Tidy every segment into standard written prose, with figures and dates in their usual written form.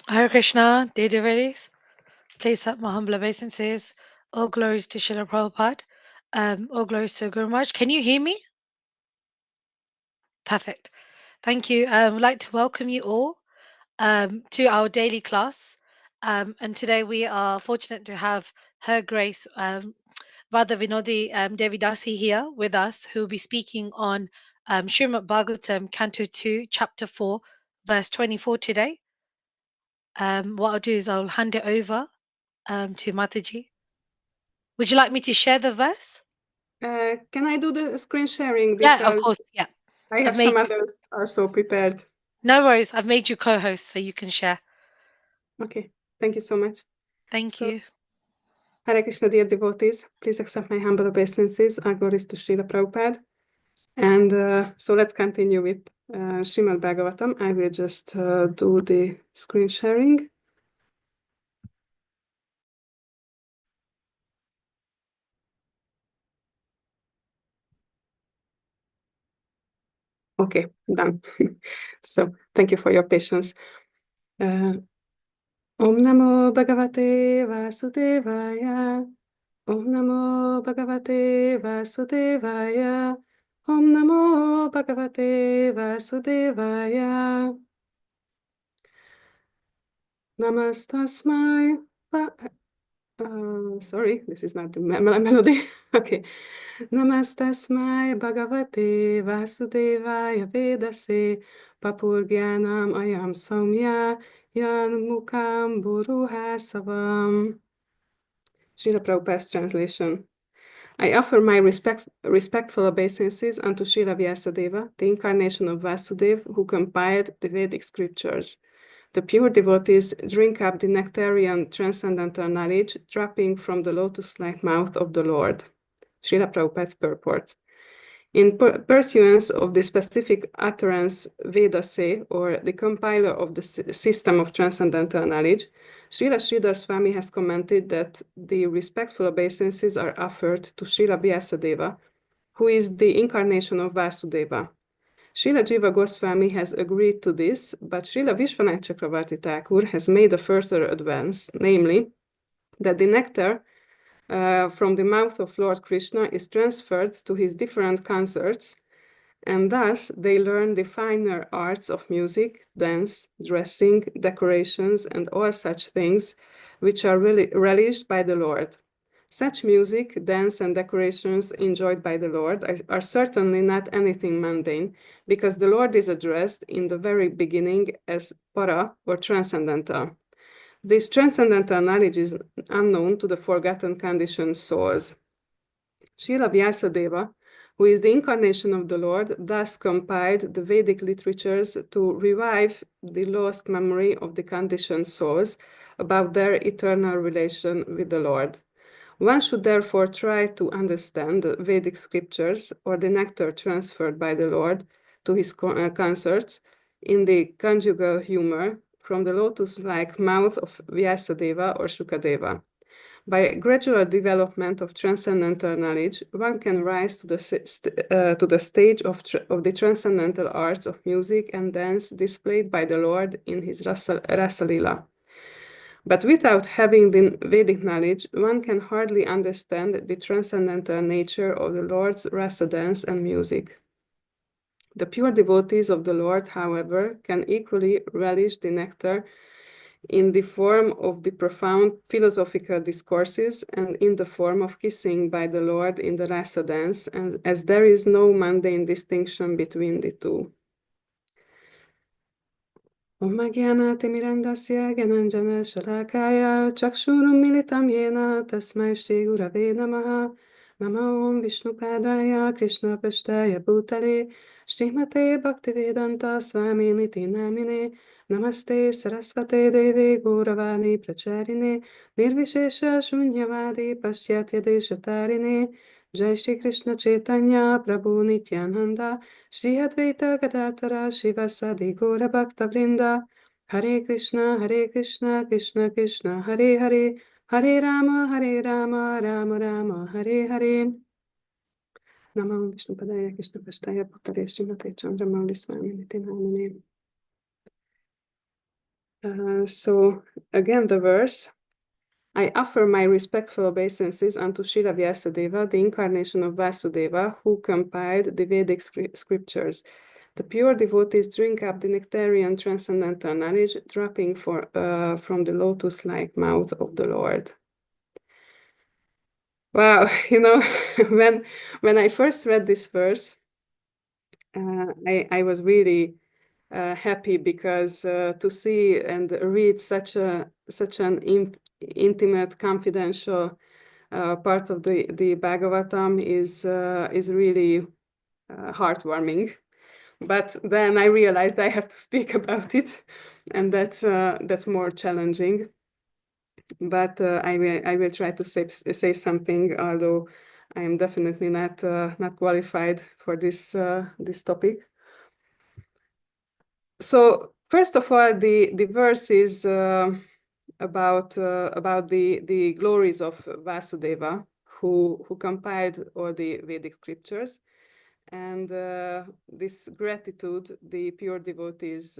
Hare Krishna, dear devotees. Please up my humble obeisances. All glories to Srila Prabhupada. All glories to Guru Maharaj. Can you hear me? Perfect. Thank you. I'd like to welcome you all to our daily class. And today we are fortunate to have Her Grace, Radha Vinodi Devi Dasi here with us, who will be speaking on Srimad Bhagavatam, Canto 2, Chapter 4, verse 24 today. What I'll do is I'll hand it over to Mataji. Would you like me to share the verse? Can I do the screen sharing Yeah, of because course. Yeah. I I've have made some you. others also prepared. No worries. I've made you co-host so you can share. Okay, thank you so much. Thank So, you. Hare Krishna, dear devotees, please accept my humble obeisances. Our glories to Srila Prabhupada. And so let's continue with Srimad Bhagavatam. I will just do the screen sharing. Okay, done. So thank you for your patience. Om Namo Bhagavate Vasudevaya. Om Namo Bhagavate Vasudevaya. Om Namo Bhagavate Vasudevaya. Namastasmai. Sorry, this is not the melody. Okay. Namastasmai Bhagavate Vasudevaya Vedase Papurgyanam Ayam Samya Yan Mukam Buruhasavam. Srila Prabhupada's translation. I offer my respectful obeisances unto Srila Vyasadeva, the incarnation of Vasudeva, who compiled the Vedic scriptures. The pure devotees drink up the nectarian transcendental knowledge dropping from the lotus-like mouth of the Lord. Srila Prabhupada's purport. In pursuance of the specific utterance Vedase, or the compiler of the system of transcendental knowledge, Srila Sridhar Swami has commented that the respectful obeisances are offered to Srila Vyasadeva, who is the incarnation of Vasudeva. Srila Jiva Goswami has agreed to this, but Srila Vishwanath Chakravarti Thakur has made a further advance, namely, that the nectar from the mouth of Lord Krishna is transferred to his different consorts, and thus they learn the finer arts of music, dance, dressing, decorations, and all such things which are really relished by the Lord. Such music, dance, and decorations enjoyed by the Lord are certainly not anything mundane, because the Lord is addressed in the very beginning as para, or transcendental. This transcendental knowledge is unknown to the forgotten conditioned souls. Srila Vyasadeva, who is the incarnation of the Lord, thus compiled the Vedic literatures to revive the lost memory of the conditioned souls about their eternal relation with the Lord. One should therefore try to understand the Vedic scriptures or the nectar transferred by the Lord to his consorts in the conjugal humor from the lotus-like mouth of Vyasadeva or Shukadeva. By gradual development of transcendental knowledge, one can rise to the stage of the transcendental arts of music and dance displayed by the Lord in his Rasa Lila. But without having the Vedic knowledge, one can hardly understand the transcendental nature of the Lord's rasa dance and music. The pure devotees of the Lord, however, can equally relish the nectar in the form of the profound philosophical discourses and in the form of kissing by the Lord in the rasa dance, and as there is no mundane distinction between the two. Om Gyanaatimirandasya Gyananjana Shalakaya Chakshurum Militam Yena Tasmai Shri Gurave Namaha Nama Om Vishnupadaya Krishna Pashtaya Bhutale Srimate Bhaktivedanta Swami Niti Namine Namaste Sarasvate Deve Gauravani Pracharine Nirvishesha Shunyavadi Pasyatya Deshatarine Jai Shri Krishna Chaitanya Prabhu Nityananda Shri Advaita Gadadhara Shivasadi Gaura Bhakta Vrinda Hare Krishna Krishna Krishna Hare Hare Hare Rama Rama Rama Hare Hare Namo Vishnu Padaya Krishna Pastaya Bhutale Srimate Candramauli Swami Niti Namine. So again, the verse. I offer my respectful obeisances unto Shila Vyasadeva, the incarnation of Vasudeva, who compiled the Vedic scriptures. The pure devotees drink up the nectarian transcendental knowledge, dropping from the lotus-like mouth of the Lord. Wow, when I first read this verse, I was really happy because to see and read such an intimate, confidential part of the Bhagavatam is really heartwarming. But then I realized I have to speak about it, and that's more challenging. But I will try to say something, although I am definitely not qualified for this topic. So first of all, the verse is about the glories of Vasudeva, who compiled all the Vedic scriptures, and this gratitude the pure devotees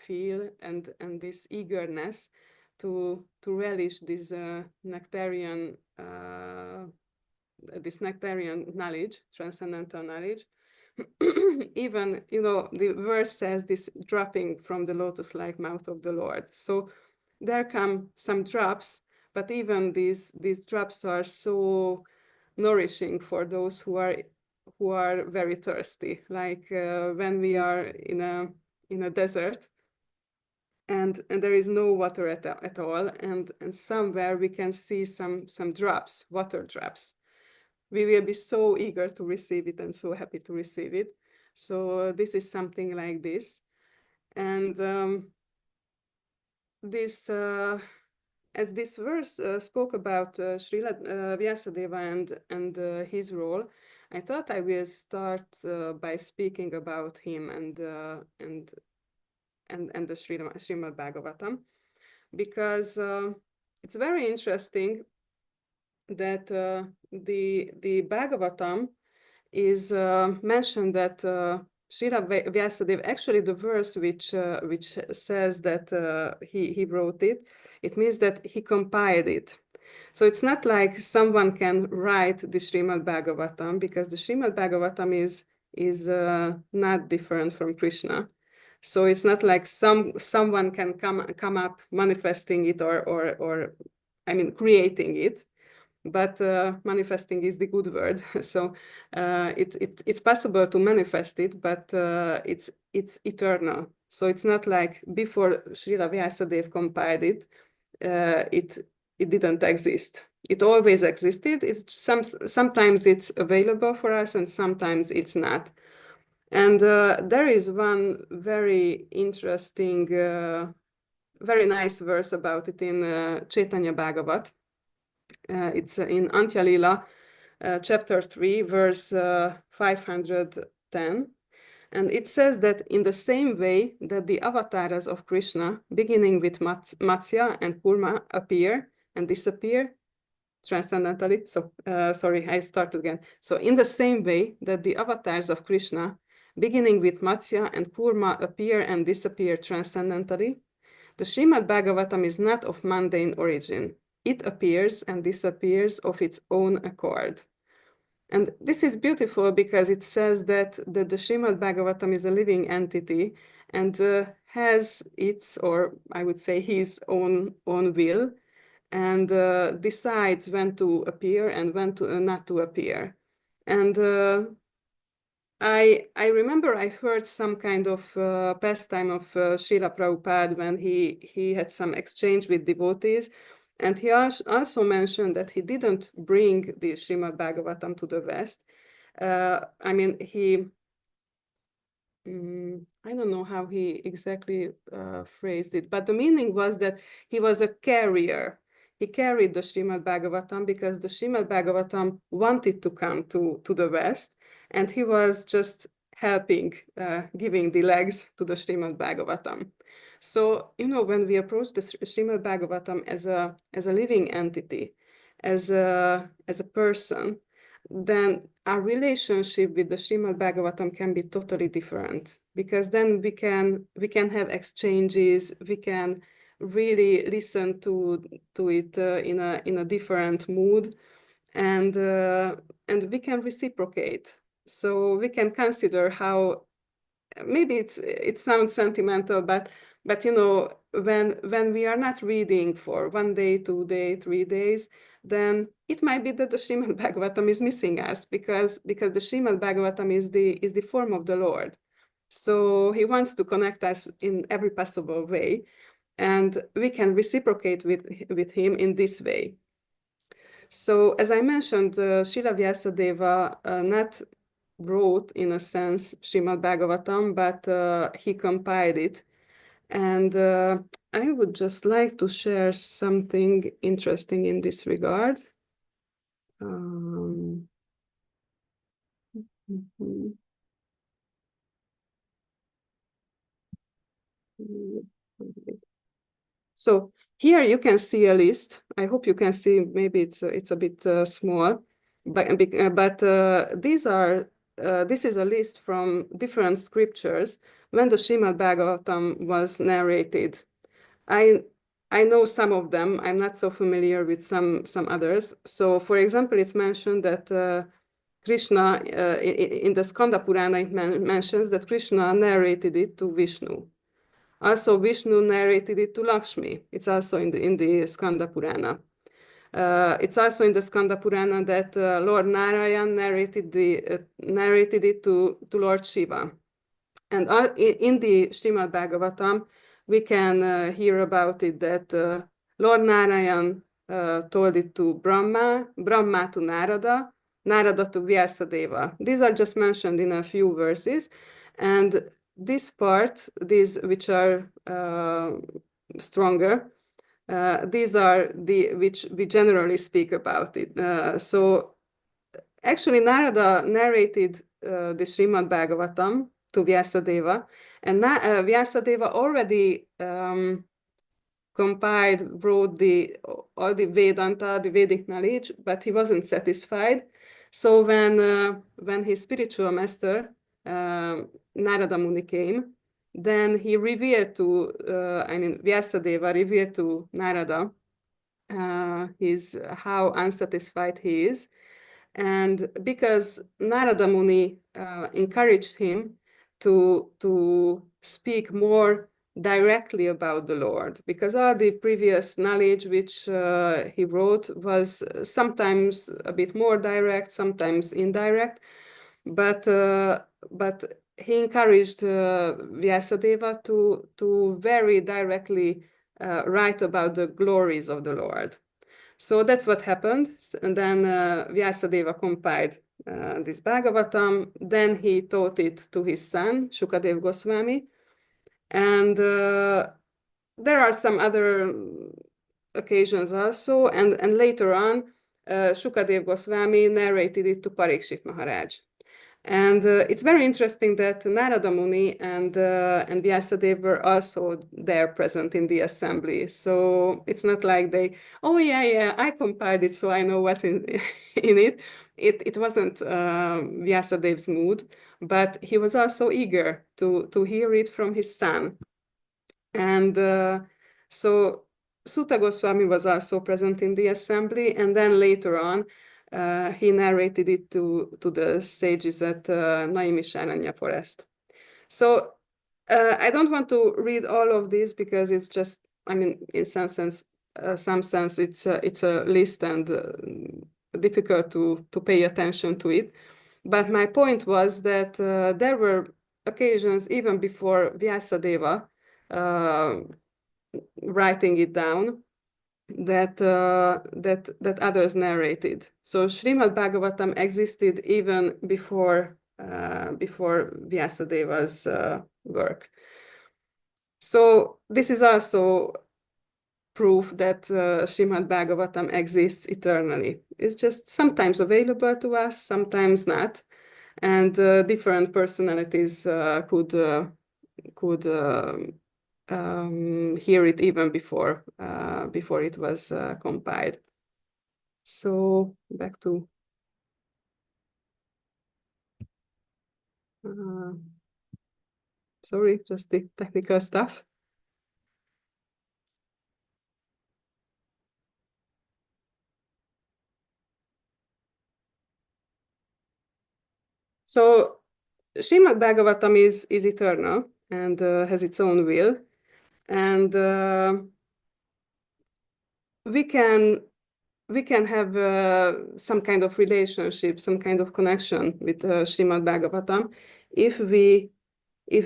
feel, and this eagerness to relish this nectarian knowledge, transcendental knowledge. Even, the verse says this dropping from the lotus-like mouth of the Lord. So there come some drops, but even these drops are so nourishing for those who are very thirsty. Like when we are in a desert, and there is no water at all, and somewhere we can see some drops, water drops. We will be so eager to receive it and so happy to receive it. So this is something like this. And as this verse spoke about Srila Vyasadeva and his role, I thought I will start by speaking about him and the Srimad Bhagavatam, because it's very interesting that the Bhagavatam is mentioned that Srila Vyasadeva, actually the verse which says that he wrote it, it means that he compiled it. So it's not like someone can write the Srimad Bhagavatam, because the Srimad Bhagavatam is not different from Krishna. So it's not like someone can come up manifesting it or I mean creating it. But manifesting is the good word. So it's possible to manifest it, but it's eternal. So it's not like before Srila Vyasadeva compiled it, it didn't exist. It always existed. Sometimes it's available for us, and sometimes it's not. And there is one very interesting, very nice verse about it in Chaitanya Bhagavat. It's in Antya Lila, chapter 3, verse 510. And it says that in the same way that the avatars of Krishna, beginning with Matsya and Kurma, appear and disappear transcendentally. So, sorry, I start again. So in the same way that the avatars of Krishna, beginning with Matsya and Kurma, appear and disappear transcendentally, the Srimad Bhagavatam is not of mundane origin. It appears and disappears of its own accord. And this is beautiful because it says that the Srimad Bhagavatam is a living entity and has its, or I would say his own will, and decides when to appear and when to not to appear. And I remember I heard some kind of pastime of Srila Prabhupada when he had some exchange with devotees, and he also mentioned that he didn't bring the Srimad Bhagavatam to the West. I mean, I don't know how he exactly phrased it, but the meaning was that he was a carrier. He carried the Srimad Bhagavatam because the Srimad Bhagavatam wanted to come to the West, and he was just helping, giving the legs to the Srimad Bhagavatam. So, when we approach the Srimad Bhagavatam as a living entity, as a person, then our relationship with the Srimad Bhagavatam can be totally different, because then we can have exchanges, we can really listen to it in a different mood, and we can reciprocate. So we can consider how, maybe it sounds sentimental, but when we are not reading for 1 day, 2 day, 3 days, then it might be that the Srimad Bhagavatam is missing us, because the Srimad Bhagavatam is the form of the Lord. So he wants to connect us in every possible way, and we can reciprocate with him in this way. So, as I mentioned, Srila Vyasadeva not wrote, in a sense, Srimad Bhagavatam, but he compiled it. And I would just like to share something interesting in this regard. Um, mhm. So here you can see a list. I hope you can see. Maybe it's a bit small, but this is a list from different scriptures when the Srimad Bhagavatam was narrated. I I know some of them. I'm not so familiar with some others. So, for example, it's mentioned that Krishna in the Skanda Purana it mentions that Krishna narrated it to Vishnu. Also, Vishnu narrated it to Lakshmi. It's also in the Skanda Purana. It's also in the Skanda Purana that Lord Narayan narrated it to Lord Shiva. And in the Srimad Bhagavatam, we can hear about it that Lord Narayan told it to Brahma, Brahma to Narada, Narada to Vyasadeva. These are just mentioned in a few verses. And this part, these which are stronger, these are the which we generally speak about it. So actually, Narada narrated the Srimad Bhagavatam to Vyasadeva, and Vyasadeva already compiled, wrote all the Vedanta, the Vedic knowledge, but he wasn't satisfied. So when his spiritual master Narada Muni came, then he revealed to, Vyasadeva revealed to Narada his how unsatisfied he is. And because Narada Muni encouraged him to speak more directly about the Lord, because all the previous knowledge which he wrote was sometimes a bit more direct, sometimes indirect, but he encouraged Vyasadeva to very directly write about the glories of the Lord. So that's what happened. And then Vyasadeva compiled this Bhagavatam. Then he taught it to his son, Shukadev Goswami. And there are some other occasions also. And later on, Shukadev Goswami narrated it to Parikshit Maharaj. And it's very interesting that Narada Muni and Vyasadeva were also there present in the assembly. So it's not like they, oh yeah, I compiled it, so I know what's in in it. It wasn't Vyasadev's mood, but he was also eager to hear it from his son. And so Sutta Goswami was also present in the assembly, and then later on, he narrated it to the sages at Naimisharanya forest. So I don't want to read all of this because it's just, in some sense, it's a list and difficult to pay attention to it. But my point was that there were occasions even before Vyasadeva uh, writing it down that others narrated. So Srimad Bhagavatam existed even before Vyasadeva's work. So this is also proof that Srimad Bhagavatam exists eternally. It's just sometimes available to us, sometimes not, and different personalities could hear it even before it was compiled. So back to uh, sorry, just the technical stuff. So Srimad Bhagavatam is eternal and has its own will, and we can have some kind of relationship, some kind of connection with Srimad Bhagavatam if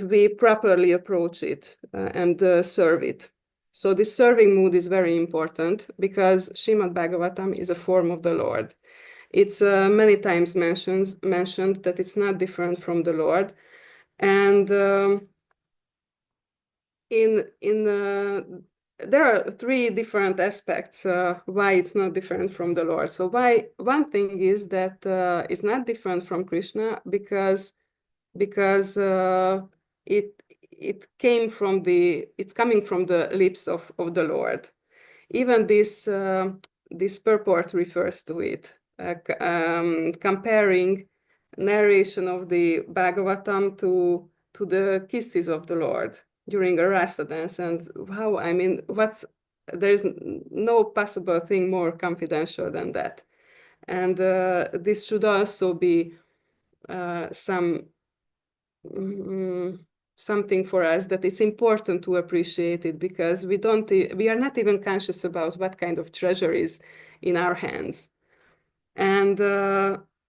we properly approach it and serve it. So this serving mood is very important because Srimad Bhagavatam is a form of the Lord. It's many times mentioned that it's not different from the Lord, and there are three different aspects why it's not different from the Lord. So why one thing is that it's not different from Krishna because it's coming from the lips of the Lord. Even this purport refers to it, comparing narration of the Bhagavatam to the kisses of the Lord during a rasa dance, and how there's no possible thing more confidential than that. And this should also be something for us, that it's important to appreciate it, because we are not even conscious about what kind of treasure is in our hands. And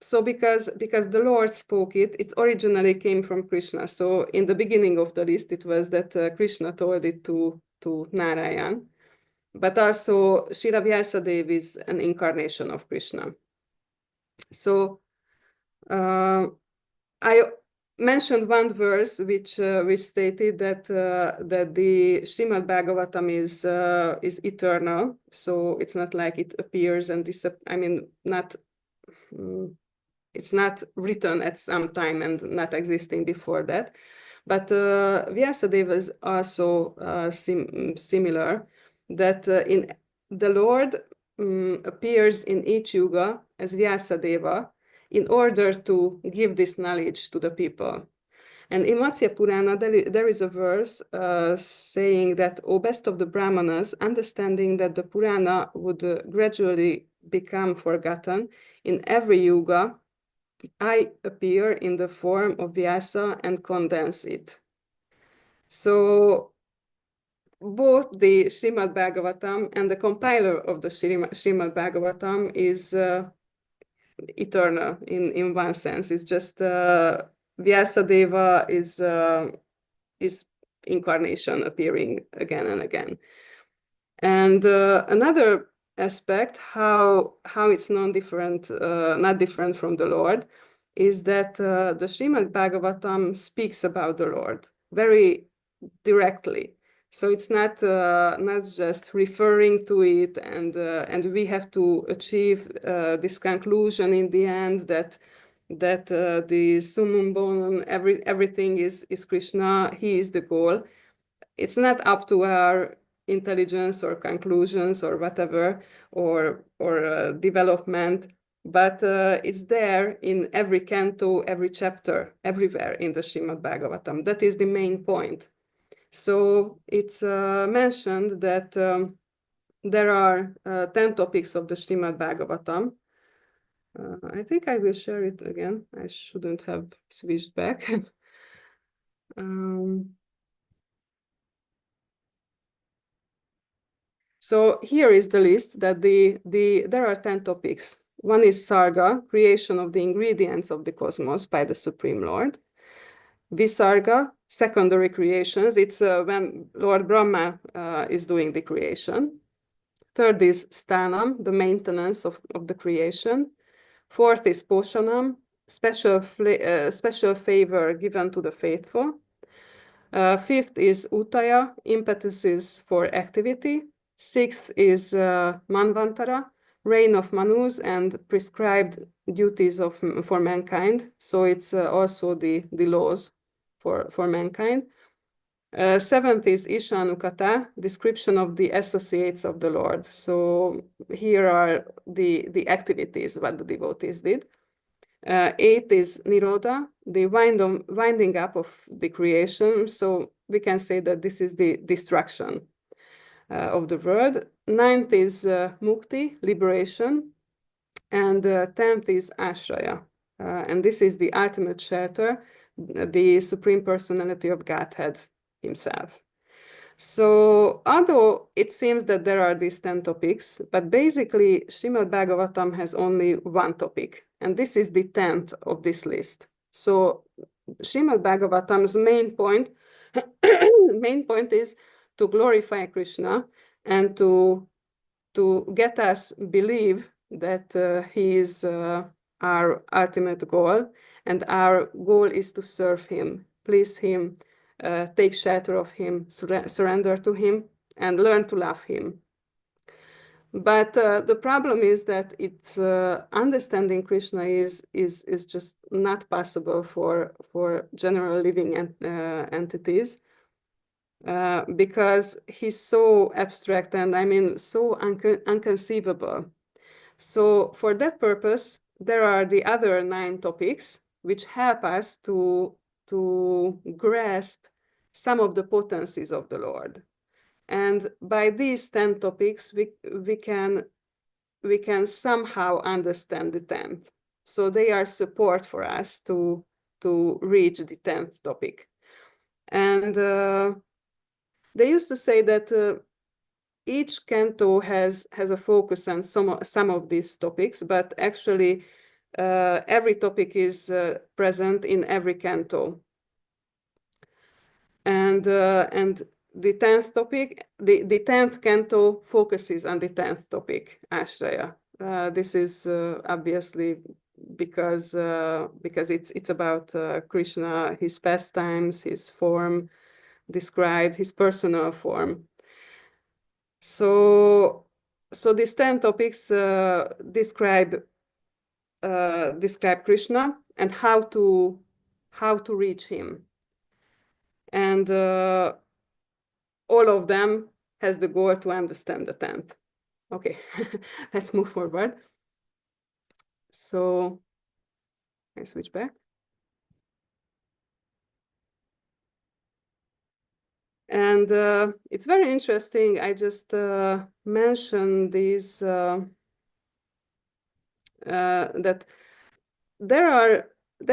so because the Lord spoke it originally came from Krishna. So in the beginning of the list, it was that Krishna told it to Narayan, but also Srila Vyasadeva is an incarnation of Krishna. So I mentioned one verse which stated that the Srimad Bhagavatam is eternal. So it's not like it appears and it's not written at some time and not existing before that. But Vyasadeva is also similar, that in the Lord appears in each yuga as Vyasadeva in order to give this knowledge to the people. And in Matsya Purana, there is a verse saying that, O best of the Brahmanas, understanding that the Purana would gradually become forgotten, in every yuga, I appear in the form of Vyasa and condense it. So both the Srimad Bhagavatam and the compiler of the Srimad Bhagavatam is eternal in one sense. It's just Vyasadeva is incarnation appearing again and again. And another aspect, how it's not different from the Lord, is that the Srimad Bhagavatam speaks about the Lord very directly. So it's not just referring to it, and we have to achieve this conclusion in the end that the summum bonum, everything is Krishna. He is the goal. It's not up to our intelligence or conclusions or whatever, or development, but it's there in every canto, every chapter, everywhere in the Srimad Bhagavatam. That is the main point. So it's mentioned that there are 10 topics of the Srimad Bhagavatam. I think I will share it again. I shouldn't have switched back. So here is the list that there are 10 topics. One is Sarga, creation of the ingredients of the cosmos by the Supreme Lord. Visarga, secondary creations. It's when Lord Brahma is doing the creation. Third is Stanam, the maintenance of the creation. Fourth is Poshanam, special favor given to the faithful. Fifth is Utaya, impetuses for activity. Sixth is Manvantara, reign of Manus and prescribed duties for mankind. So it's also the laws for mankind. Seventh is Ishanukata, description of the associates of the Lord. So here are the activities what the devotees did. Eighth is Nirodha, the winding up of the creation. So we can say that this is the destruction of the world. Ninth is Mukti, liberation. And 10th is Ashraya, and this is the ultimate shelter, the Supreme Personality of Godhead himself. So although it seems that there are these 10 topics, but basically Srimad Bhagavatam has only one topic, and this is the 10th of this list. So Srimad Bhagavatam's main point, main point is to glorify Krishna and to get us believe that he is our ultimate goal, and our goal is to serve him, please him, take shelter of him, surrender to him, and learn to love him. But the problem is that it's understanding Krishna is just not possible for general living entities, because he's so abstract and I mean so unconceivable. So for that purpose, there are the other 9 topics which help us to grasp some of the potencies of the Lord. And by these 10 topics, we can somehow understand the 10th. So they are support for us to reach the 10th topic. And they used to say that each canto has a focus on some of these topics, but actually every topic is present in every canto. And the 10th topic, the 10th canto focuses on the 10th topic, Ashraya. This is obviously because it's about Krishna, his pastimes, his form described, his personal form. So these 10 topics describe Krishna and how to reach him. And all of them has the goal to understand the 10th. Okay, let's move forward. So I switch back. And it's very interesting. I just mentioned these that there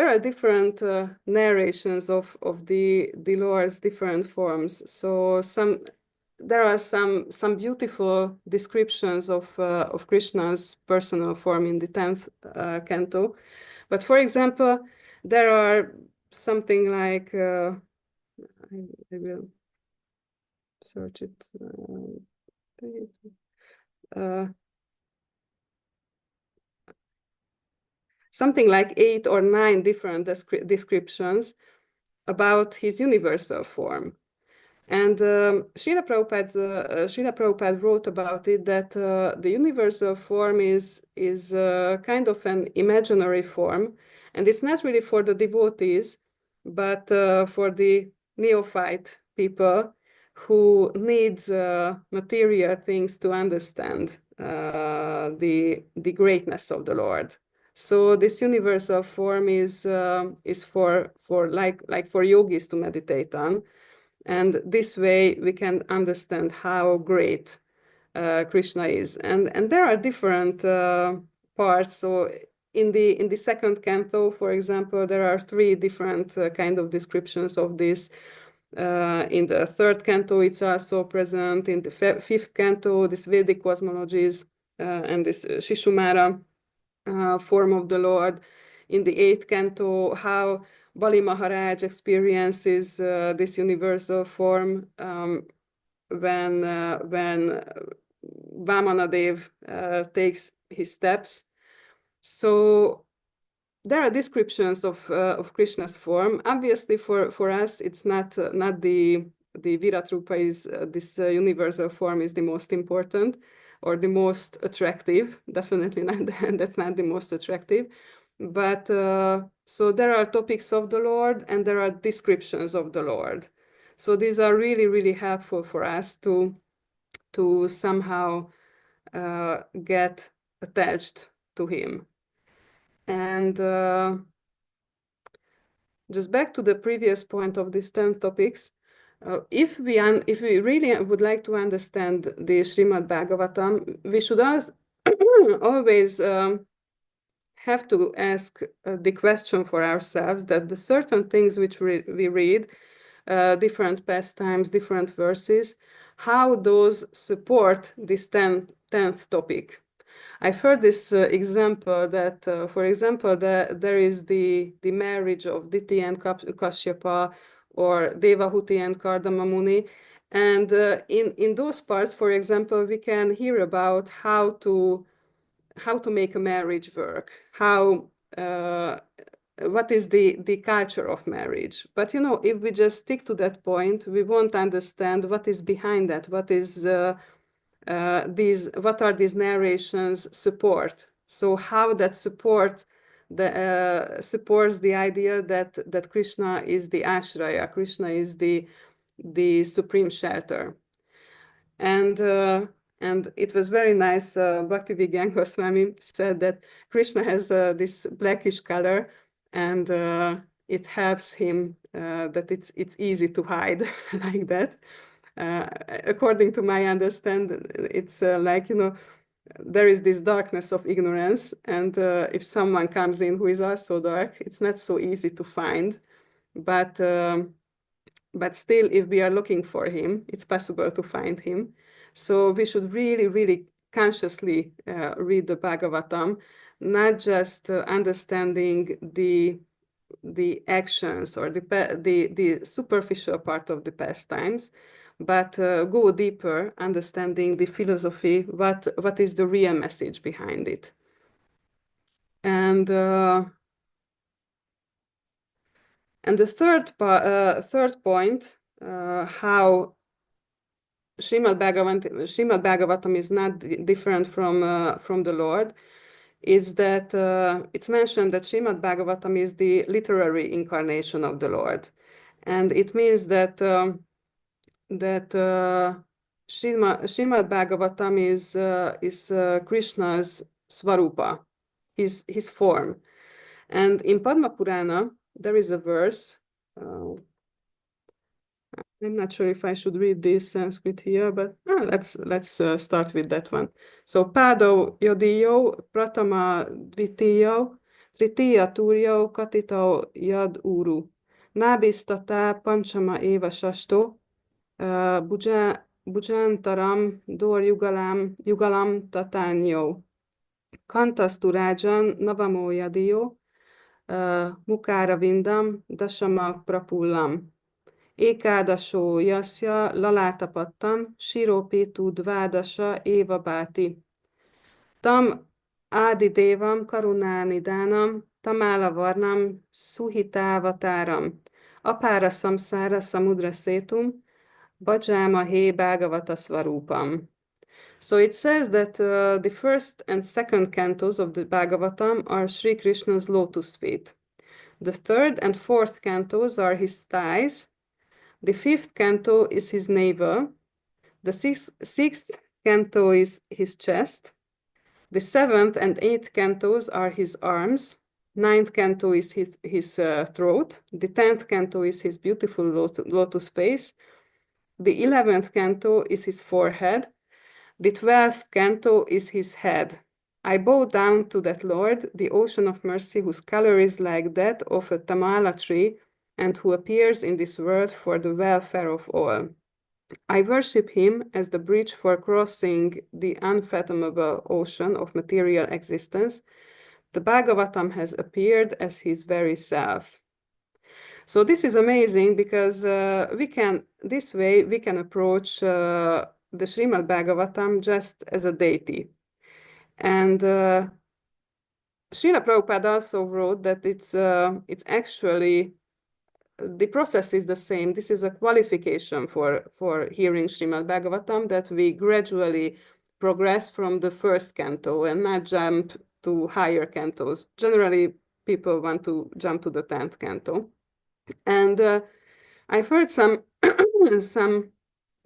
are different narrations of the Lord's different forms. So there are some beautiful descriptions of Krishna's personal form in the 10th canto. But for example, there are something like I will search it. Something like 8 or 9 different descriptions about his universal form. And Srila Prabhupada wrote about it that the universal form is kind of an imaginary form, and it's not really for the devotees, but for the neophyte people who needs material things to understand the greatness of the Lord. So this universal form is for for yogis to meditate on. And this way we can understand how great Krishna is. And there are different parts. So in the second canto, for example, there are 3 different kind of descriptions of this. In the third canto, it's also present. In the fifth canto, this Vedic cosmologies and this Shishumara form of the Lord. In the 8th canto, how Bali Maharaj experiences this universal form when Vamanadev takes his steps. So there are descriptions of Krishna's form. Obviously, for us, it's not the Virat Rupa is this universal form is the most important or the most attractive. Definitely not. That's not the most attractive. But so there are topics of the Lord and there are descriptions of the Lord. So these are really, really helpful for us to somehow get attached to him. And just back to the previous point of these 10 topics, if we really would like to understand the Srimad Bhagavatam, we should always have to ask the question for ourselves that the certain things which we read, different pastimes, different verses, how those support this tenth topic. I've heard this example that, for example, there is the marriage of Diti and Kashyapa, or Devahuti and Kardamamuni. And in those parts, for example, we can hear about how to make a marriage work, what is the culture of marriage. But if we just stick to that point, we won't understand what is behind that, what are these narrations support. So how that supports the idea that Krishna is the ashraya, Krishna is the supreme shelter. And it was very nice. Bhakti Vigyan Swami said that Krishna has this blackish color, and it helps him that it's easy to hide like that. According to my understanding, it's like, there is this darkness of ignorance, and if someone comes in who is also dark, it's not so easy to find. But still, if we are looking for him, it's possible to find him. So we should really, really consciously read the Bhagavatam, not just understanding the actions or the superficial part of the pastimes, but go deeper, understanding the philosophy, what is the real message behind it. And the third point, how Srimad Bhagavatam is not different from the Lord, is that it's mentioned that Srimad Bhagavatam is the literary incarnation of the Lord, and it means that Srimad Bhagavatam is Krishna's Svarupa, his form. And in Padma Purana there is a verse. I'm not sure if I should read this Sanskrit here, but let's start with that one. So Pado Yodiyo Pratama Dvitiyo Tritiya Turiyo Katito Yad Uru Nabistata Panchama Eva Shasto Bujantaram Dor Yugalam Tatanyo Kantasturajan Navamo Yadiyo Mukara Vindam Dashama Prapullam Ékádasó Yasya Lalátapattam, Siropitu Dvádasa Éva Báti. Tam Ádidévam Karunánidánam, Tamála Varnam Suhitávatáram, Apára Samszára Samudra Szétum, Bajama Hé Bhagavata Svarupam. So it says that the first and second cantos of the Bhagavatam are Sri Krishna's lotus feet. The third and fourth cantos are his thighs. The fifth canto is his navel. The sixth canto is his chest. The seventh and eighth cantos are his arms. Ninth canto is his throat. The 10th canto is his beautiful lotus face. The 11th canto is his forehead. The 12th canto is his head. I bow down to that Lord, the ocean of mercy, whose color is like that of a tamala tree, and who appears in this world for the welfare of all. I worship him as the bridge for crossing the unfathomable ocean of material existence. The Bhagavatam has appeared as his very self. So this is amazing, because we can approach the Srimad Bhagavatam just as a deity. And Srila Prabhupada also wrote that it's actually, the process is the same. This is a qualification for hearing Srimad Bhagavatam, that we gradually progress from the first canto and not jump to higher cantos. Generally, people want to jump to the 10th canto. And I've heard some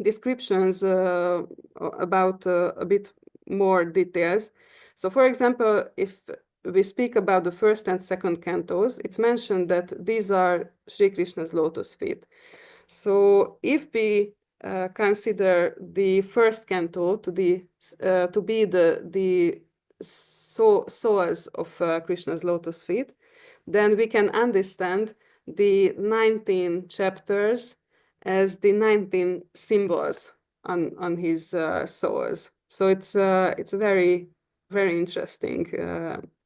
descriptions about a bit more details. So, for example, if we speak about the first and second cantos, it's mentioned that these are Sri Krishna's lotus feet. So, if we consider the first canto to be the soles of Krishna's lotus feet, then we can understand the 19 chapters as the 19 symbols on his soles. So it's very, very interesting.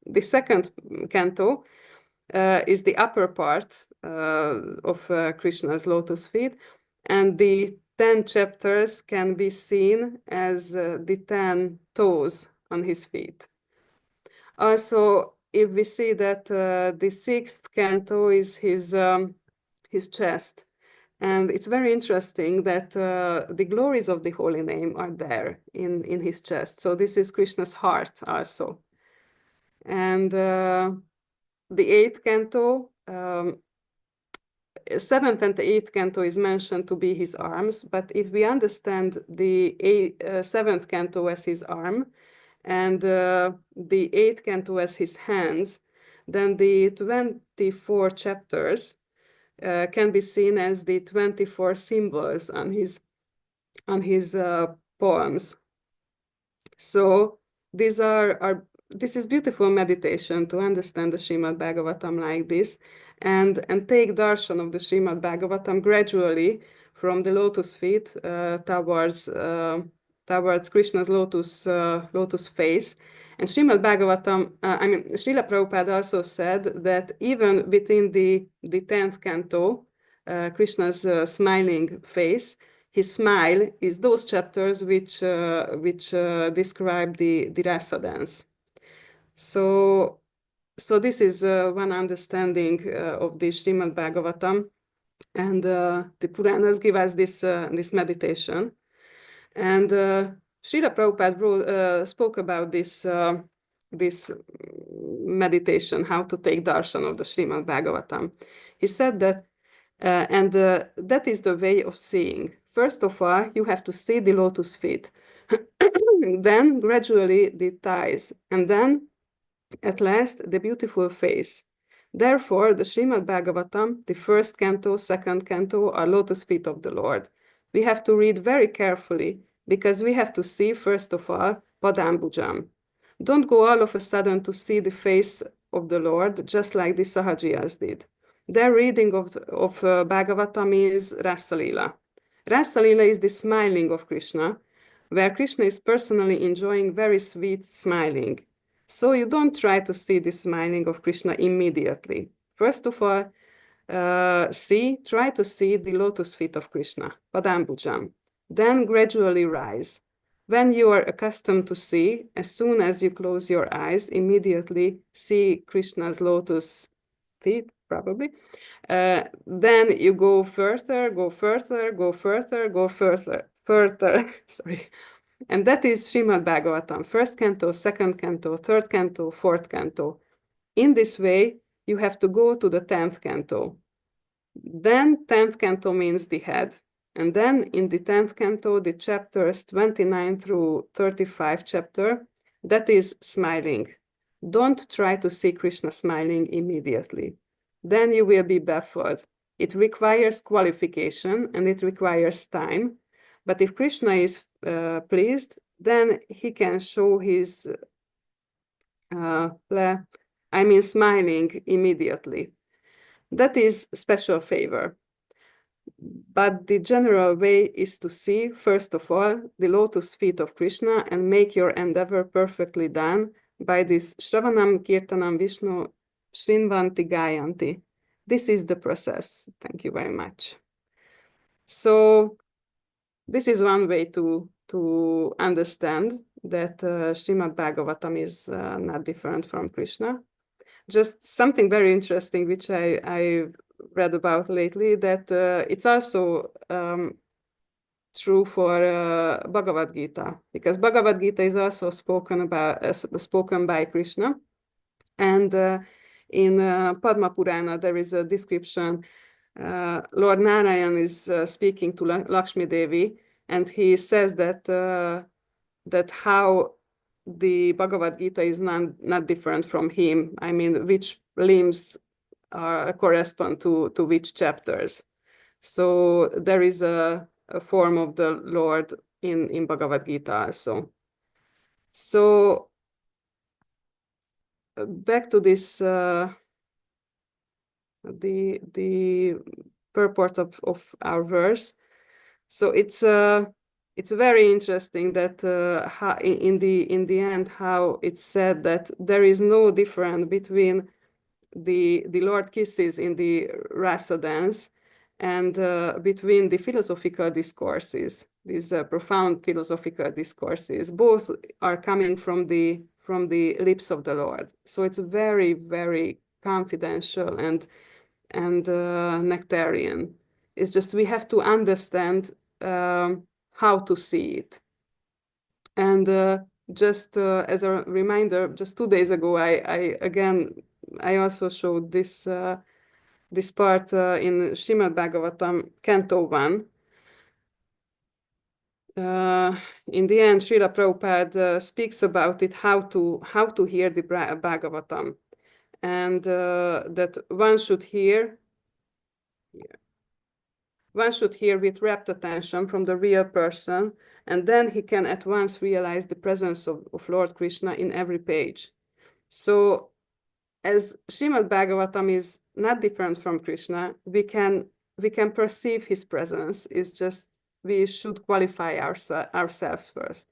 The second canto is the upper part of Krishna's lotus feet, and the 10 chapters can be seen as the 10 toes on his feet. Also, if we see that the sixth canto is his chest, and it's very interesting that the glories of the holy name are there in his chest. So this is Krishna's heart also. And the eighth canto, seventh and eighth canto is mentioned to be his arms, but if we understand the seventh canto as his arm and the eighth canto as his hands, then the 24 chapters can be seen as the 24 symbols on his poems. So these this is beautiful meditation to understand the Srimad Bhagavatam like this, and take darshan of the Srimad Bhagavatam gradually from the lotus feet towards Krishna's lotus face. And Srimad Bhagavatam, Srila Prabhupada also said that even within the 10th canto, Krishna's smiling face, his smile is those chapters which describe the rasa dance. So this is one understanding of the Srimad Bhagavatam, and the Puranas give us this meditation. And Srila Prabhupada spoke about this meditation, how to take darshan of the Srimad Bhagavatam. He said that, that is the way of seeing. First of all, you have to see the lotus feet, then gradually the thighs, and then at last the beautiful face. Therefore, the Srimad Bhagavatam, the first canto, second canto, are lotus feet of the Lord. We have to read very carefully because we have to see, first of all, Padambujam. Don't go all of a sudden to see the face of the Lord, just like the Sahajiyas did. Their reading of Bhagavatam is Rasalila. Rasalila is the smiling of Krishna, where Krishna is personally enjoying very sweet smiling. So you don't try to see the smiling of Krishna immediately. First of all, try to see the lotus feet of Krishna, Padambujam. Then gradually rise. When you are accustomed to see, as soon as you close your eyes, immediately see Krishna's lotus feet, probably. Then you go further, go further, go further, go further, sorry. And that is Srimad Bhagavatam, first canto, second canto, third canto, fourth canto. In this way, you have to go to the 10th canto. Then 10th canto means the head. And then in the 10th canto, the chapters 29 through 35 chapter, that is smiling. Don't try to see Krishna smiling immediately. Then you will be baffled. It requires qualification and it requires time. But if Krishna is pleased, then he can show his smiling immediately. That is special favor. But the general way is to see, first of all, the lotus feet of Krishna and make your endeavor perfectly done by this Shravanam Kirtanam Vishnu Shrinvanti Gayanti. This is the process. Thank you very much. So this is one way to understand that Srimad Bhagavatam is not different from Krishna. Just something very interesting which I read about lately, that it's also true for Bhagavad Gita, because Bhagavad Gita is also spoken by Krishna. And in Padma Purana, there is a description. Lord Narayan is speaking to Lakshmi Devi, and he says that how the Bhagavad Gita is not different from him. I mean, which limbs correspond to which chapters. So there is a form of the Lord in Bhagavad Gita also. So back to this the purport of our verse. So it's very interesting that how, in the end, how it's said that there is no difference between the Lord kisses in the rasa dance and between the philosophical discourses, these profound philosophical discourses. Both are coming from the lips of the Lord. So it's very, very confidential and nectarian. It's just we have to understand how to see it. And just as a reminder, just 2 days ago, I also showed this part in Srimad Bhagavatam, Canto 1. In the end, Srila Prabhupada speaks about it, how to hear the Bhagavatam, and that one should hear with rapt attention from the real person, and then he can at once realize the presence of Lord Krishna in every page. So, as Srimad Bhagavatam is not different from Krishna, we can perceive his presence. It's just we should qualify ourselves first.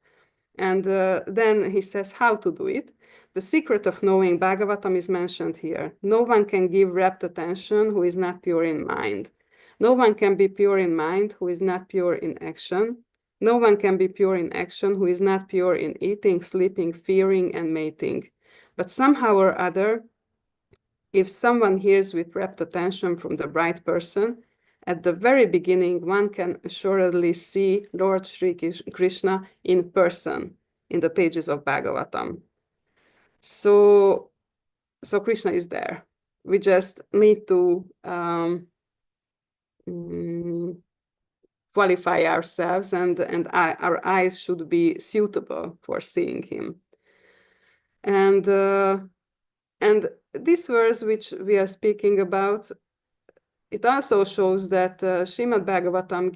And then he says how to do it. The secret of knowing Bhagavatam is mentioned here. No one can give rapt attention who is not pure in mind. No one can be pure in mind who is not pure in action. No one can be pure in action who is not pure in eating, sleeping, fearing, and mating. But somehow or other, if someone hears with rapt attention from the right person, at the very beginning, one can assuredly see Lord Sri Krishna in person in the pages of Bhagavatam. So Krishna is there. We just need to qualify ourselves, and our eyes should be suitable for seeing him. And this verse which we are speaking about, it also shows that Srimad Bhagavatam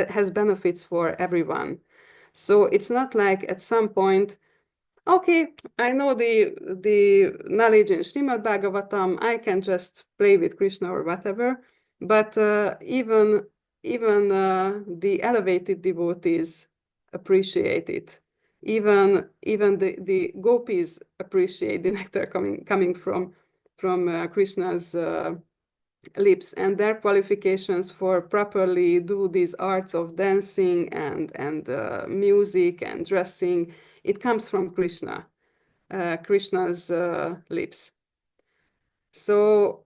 has benefits for everyone. So it's not like at some point, okay, I know the knowledge in Srimad Bhagavatam, I can just play with Krishna or whatever. But even the elevated devotees appreciate it. Even the gopis appreciate the nectar coming from Krishna's lips, and their qualifications for properly do these arts of dancing and music and dressing, it comes from Krishna's lips. So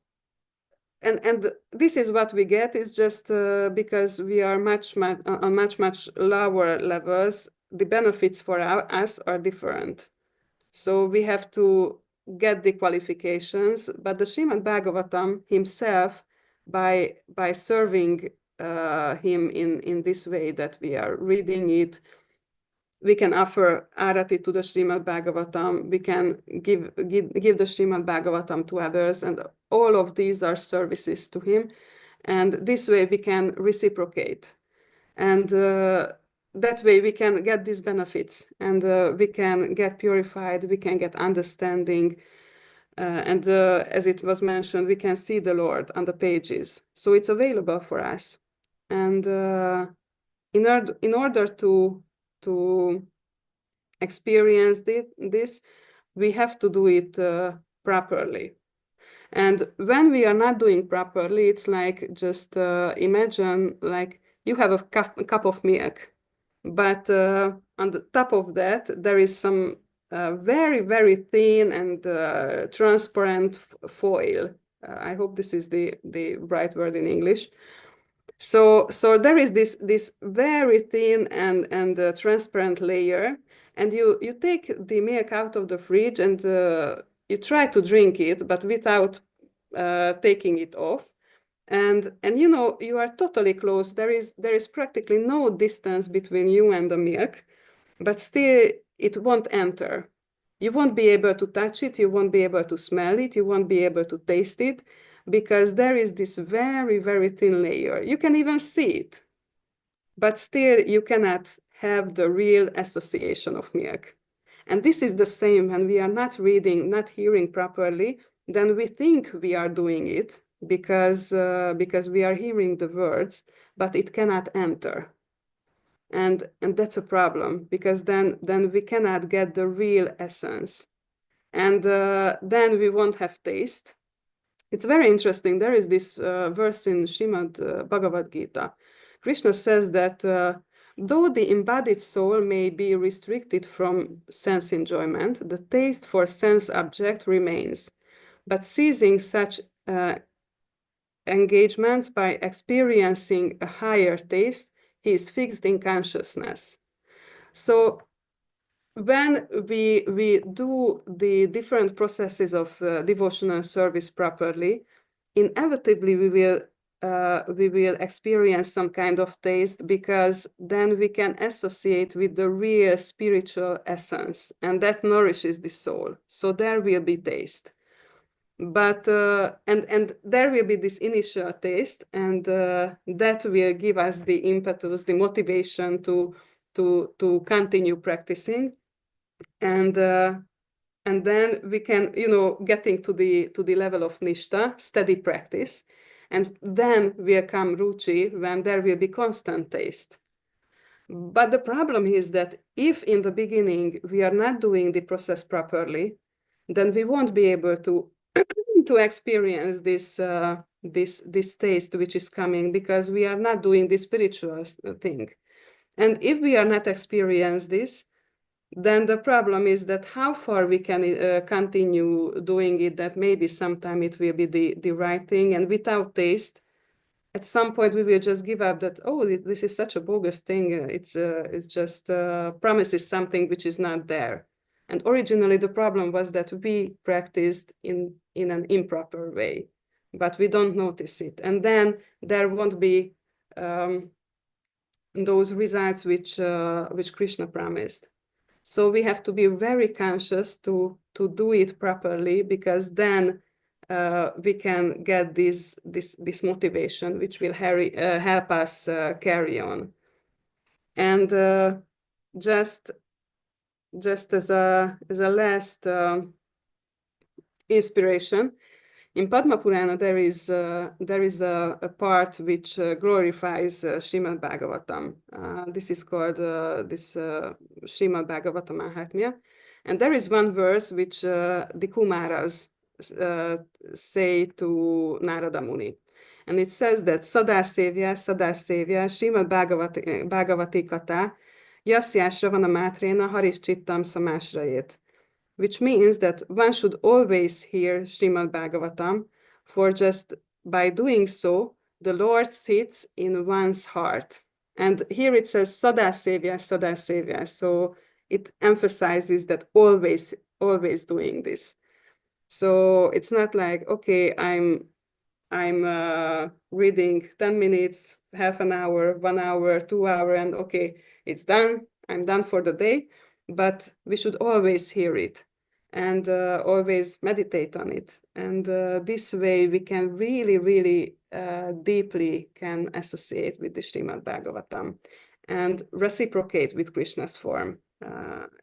and this is what we get is just because we are on much lower levels, the benefits for us are different. So we have to get the qualifications, but the Srimad Bhagavatam himself, by serving him in this way that we are reading it, we can offer arati to the Srimad Bhagavatam, we can give the Srimad Bhagavatam to others, and all of these are services to him. And this way we can reciprocate. And that way we can get these benefits, and we can get purified, we can get understanding, and as it was mentioned, we can see the Lord on the pages. So it's available for us. And in order to experience this, we have to do it properly. And when we are not doing properly, it's like just imagine like you have a cup of milk, but on the top of that, there is some very, very thin and transparent foil. I hope this is the right word in English. So there is this very thin and transparent layer, and you take the milk out of the fridge and you try to drink it, but without taking it off. And you know, you are totally close. There is practically no distance between you and the milk, but still it won't enter. You won't be able to touch it, you won't be able to smell it, you won't be able to taste it, because there is this very, very thin layer. You can even see it, but still you cannot have the real association of milk. And this is the same when we are not reading, not hearing properly, then we think we are doing it because we are hearing the words, but it cannot enter. And that's a problem, because then we cannot get the real essence. And then we won't have taste. It's very interesting. There is this verse in Srimad Bhagavad Gita. Krishna says that though the embodied soul may be restricted from sense enjoyment, the taste for sense object remains. But ceasing such engagements by experiencing a higher taste, he is fixed in consciousness. So when we do the different processes of devotional service properly, inevitably we will experience some kind of taste, because then we can associate with the real spiritual essence, and that nourishes the soul. So there will be taste, but and there will be this initial taste, and that will give us the impetus, the motivation to continue practicing. And and then we can, getting to the level of nishta, steady practice, and then will come ruchi, when there will be constant taste. But the problem is that if in the beginning we are not doing the process properly, then we won't be able to to experience this taste which is coming, because we are not doing the spiritual thing. And if we are not experience this, then the problem is that how far we can continue doing it, that maybe sometime it will be the right thing, and without taste, at some point we will just give up, that, oh, this is such a bogus thing, it's just promises something which is not there. And originally the problem was that we practiced in an improper way, but we don't notice it, and then there won't be those results which Krishna promised. So we have to be very conscious to do it properly, because then we can get this motivation which will help us carry on. And just as a last inspiration, in Padma Purana there is a part which glorifies Srimad Bhagavatam. This is called this Srimad Bhagavatam Mahatmya, and there is one verse which the Kumaras uh, say to Narada Muni, and it says that Sada Sevya Srimad Bhagavati Kata Yasya Shravana Matrena Harishchittam Samashrayet, which means that one should always hear Srimad Bhagavatam, for just by doing so, the Lord sits in one's heart. And here it says Sada Sevya, Sada Sevya. So it emphasizes that always doing this. So it's not like, okay, I'm reading 10 minutes, half an hour, 1 hour, 2 hour, and okay, it's done. I'm done for the day. But we should always hear it, and always meditate on it. And this way we can really deeply can associate with the Srimad Bhagavatam and reciprocate with Krishna's form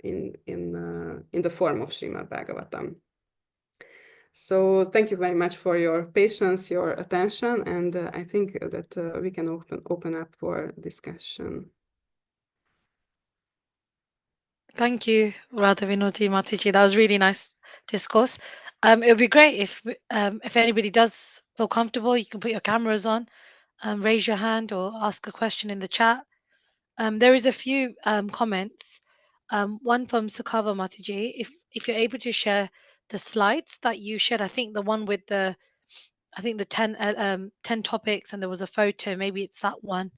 in the form of Srimad Bhagavatam. So thank you very much for your patience, your attention, and I think that we can open up for discussion. Thank you, Radha Vinodini Mataji. That was really nice discourse. It would be great if anybody does feel comfortable, you can put your cameras on, raise your hand, or ask a question in the chat. There is a few comments. One from Sukava Mataji. If you're able to share the slides that you shared, I think the one with the 10 topics, and there was a photo. Maybe it's that one.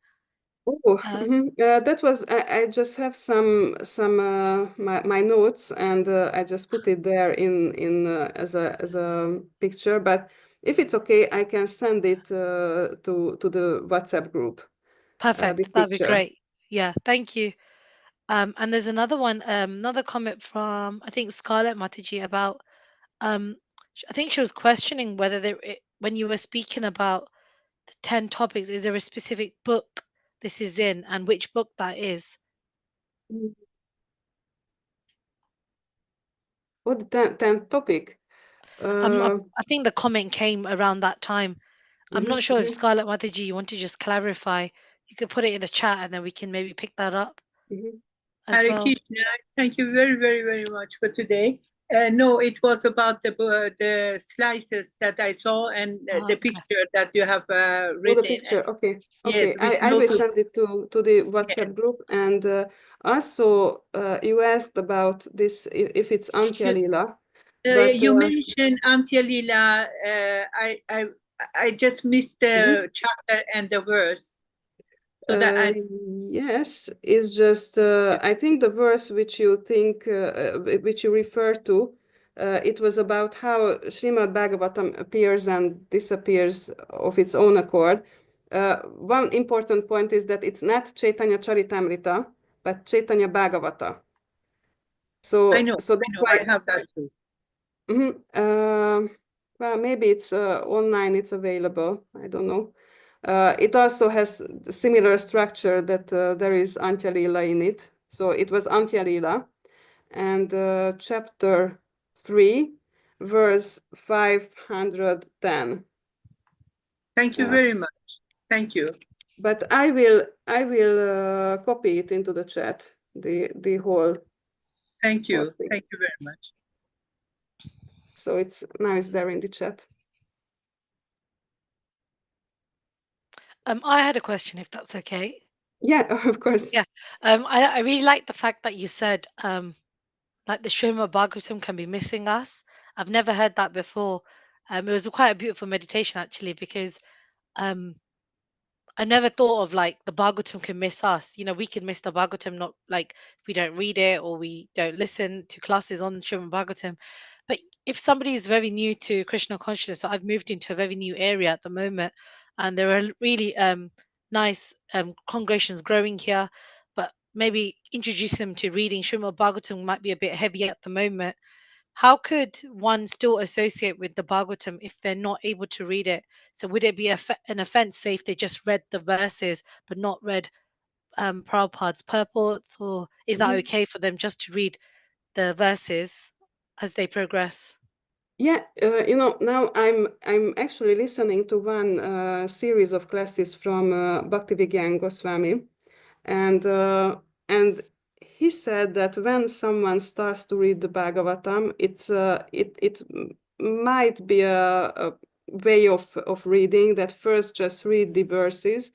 Oh, Uh, that was, I just have some my notes, and I just put it there in as a picture. But if it's okay, I can send it to the WhatsApp group, this Perfect. That'd be picture. great. Yeah, thank you. And there's another one, another comment from I think Scarlett Mataji about I think she was questioning whether when you were speaking about the 10 topics, is there a specific book this is in, and which book that is? Mm. What the tenth topic? I think the comment came around that time. I'm Mhm, not sure if mhm, Scarlett Mataji, you want to just clarify. You could put it in the chat and then we can maybe pick that up mhm. as Hare well. Krishna, thank you very, very, very much for today. No, it was about the slices that I saw and the Okay. picture that you have Oh, the written. And picture. Okay, yes, okay. with I will lotus. send it to the Yeah. WhatsApp group. And also, you asked about this if it's Antya You, Lila, but you mentioned Antya Lila. I just missed mhm. the chapter and the verse. So that Uh, I yes, it's just I think the verse which you think which you refer to, it was about how Srimad Bhagavatam appears and disappears of its own accord. One important point is that it's not Chaitanya Charitamrita, but Chaitanya Bhagavata. So I that's know, I why. have that too. Mhm. Well, maybe it's online, it's available. I don't know. It also has similar structure that there is Antya Lila in it. So it was Antya Lila, and chapter 3, verse 510. Thank you Uh, very much. Thank you. but I will copy it into the chat, the whole thing. Thank you very much. So it's now it's there in the chat. I had a question if that's okay. Yeah, of course. Yeah. I really like the fact that you said like the Srimad Bhagavatam can be missing us. I've never heard that before. It was quite a beautiful meditation actually because um I never thought of like the Bhagavatam can miss us. You know, we can miss the Bhagavatam, not like we don't read it or we don't listen to classes on Srimad Bhagavatam. But if somebody is very new to Krishna consciousness, so I've moved into a very new area at the moment, and there are really nice congregations growing here. But maybe introduce them to reading Srimad Bhagavatam might be a bit heavy at the moment. How could one still associate with the Bhagavatam if they're not able to read it? So would it be an offense, say, if they just read the verses but not read Prabhupada's purports, or is that Mhm. okay for them just to read the verses as they progress? Yeah, now I'm actually listening to one series of classes from Bhaktivedanta Goswami, and and he said that when someone starts to read the Bhagavatam, it might be a way of reading that first just read the verses,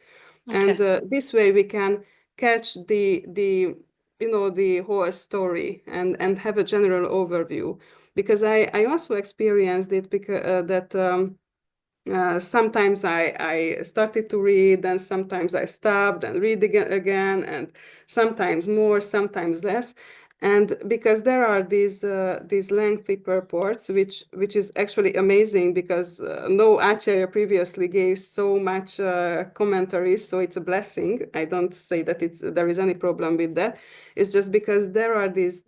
Okay. and this way we can catch the the whole story and have a general overview. Because I also experienced it because that sometimes I started to read, and sometimes I stopped and read again, and sometimes more, sometimes less. And because there are these lengthy purports, which is actually amazing, because no acharya previously gave so much commentaries, so it's a blessing. I don't say that there is any problem with that. It's just because there are these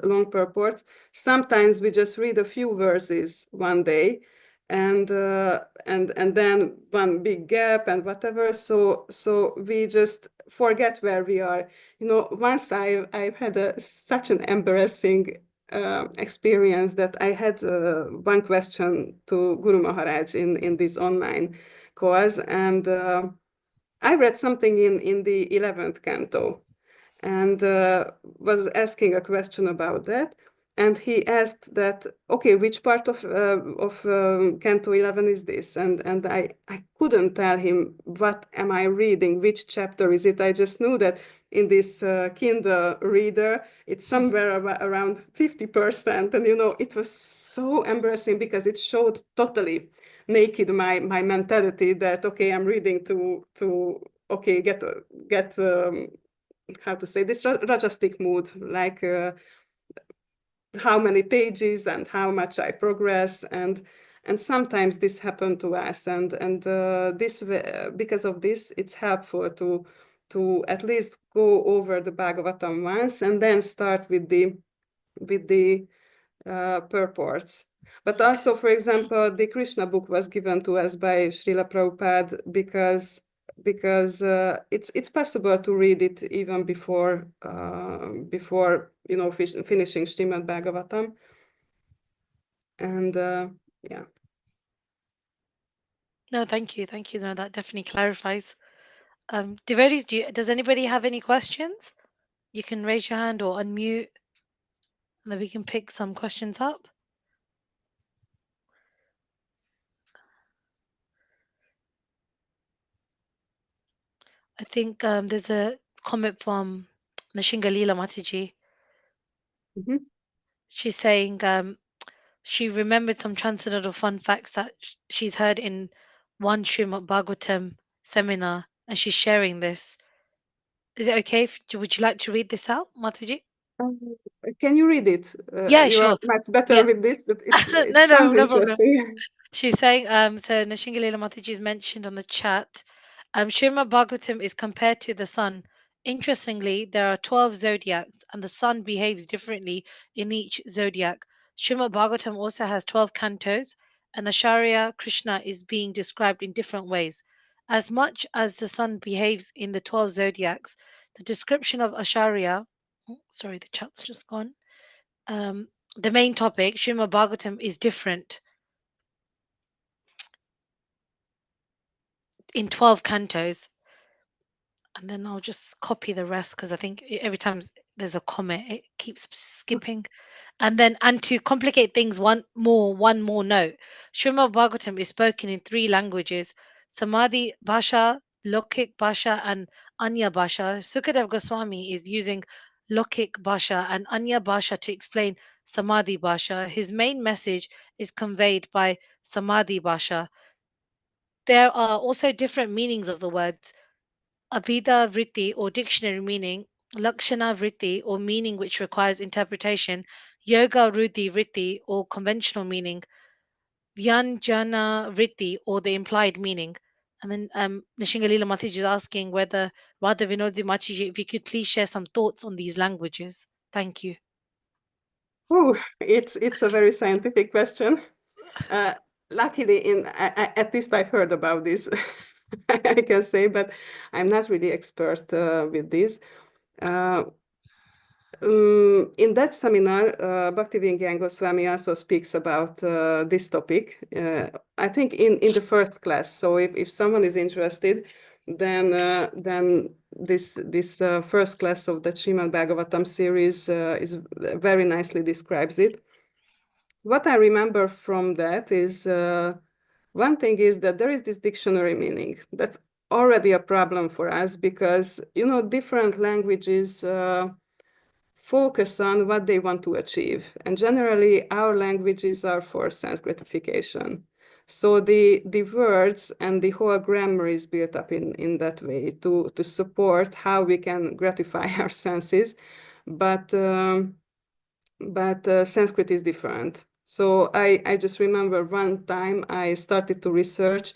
long purports. Sometimes we just read a few verses one day, and then one big gap and whatever. So we just forget where we are. Once I've had such an embarrassing experience that I had one question to Guru Maharaj in this online course, and I read something in the 11th canto, and was asking a question about that. And he asked that, okay, which part of Canto 11 is this? And I couldn't tell him what am I reading, which chapter is it. I just knew that in this Kindle reader, it's somewhere around 50%. And it was so embarrassing because it showed totally naked my mentality that, okay, I'm reading to okay, get how to say this rajastic mood, like how many pages and how much I progress, and sometimes this happened to us, and because of this, it's helpful to at least go over the Bhagavatam once and then start with the purports. But Okay. also, for example, the Krishna book was given to us by Srila Prabhupada because because it's possible to read it even before finishing Srimad Bhagavatam, and yeah. No, thank you, thank you. No, that definitely clarifies. Devotees, does anybody have any questions? You can raise your hand or unmute, and then we can pick some questions up. I think there's a comment from Nashingalila Mataji. Mm-hmm. She's saying she remembered some transcendental fun facts that she's heard in one Srimad Bhagavatam seminar, and she's sharing this. Is it okay? Would you like to read this out, Mataji? Can you read it? Yeah, You are sure. much better Yeah. with this, but it No, no, sounds no problem. interesting. She's saying, so Nashingalila Mataji is mentioned on the chat. Srimad Bhagavatam is compared to the sun. Interestingly, there are 12 zodiacs, and the sun behaves differently in each zodiac. Srimad Bhagavatam also has 12 cantos, and Acharya Krishna is being described in different ways. As much as the sun behaves in the 12 zodiacs, the description of Acharya, sorry, the chat's just gone. The main topic, Srimad Bhagavatam, is different in 12 cantos. And then I'll just copy the rest because I think every time there's a comment, it keeps skipping. And to complicate things one more note. Srimad Bhagavatam is spoken in three languages: Samadhi Bhasha, Lokik Bhasha, and Anya Bhasha. Sukadev Goswami is using Lokik Bhasha and Anya Bhasha to explain Samadhi Bhasha. His main message is conveyed by Samadhi Bhasha. There are also different meanings of the words. Abhida vritti or dictionary meaning, Lakshana vritti or meaning which requires interpretation, Yoga Ruddhi vritti or conventional meaning, Vyanjana vritti or the implied meaning. And then Nishingalila Matij is asking whether Radha Vinodini Machiji, if you could please share some thoughts on these languages. Thank you. Oh, it's a very scientific question. Luckily, at least I've heard about this, I can say, but I'm not really expert with this. In that seminar, Bhaktivinoda Goswami also speaks about this topic. I think in the first class. So if someone is interested, then this first class of the Srimad Bhagavatam series is very nicely describes it. What I remember from that is one thing is that there is this dictionary meaning. That's already a problem for us because different languages focus on what they want to achieve. And generally, our languages are for sense gratification. So the words and the whole grammar is built up in that way to support how we can gratify our senses. But Sanskrit is different. So I just remember one time I started to research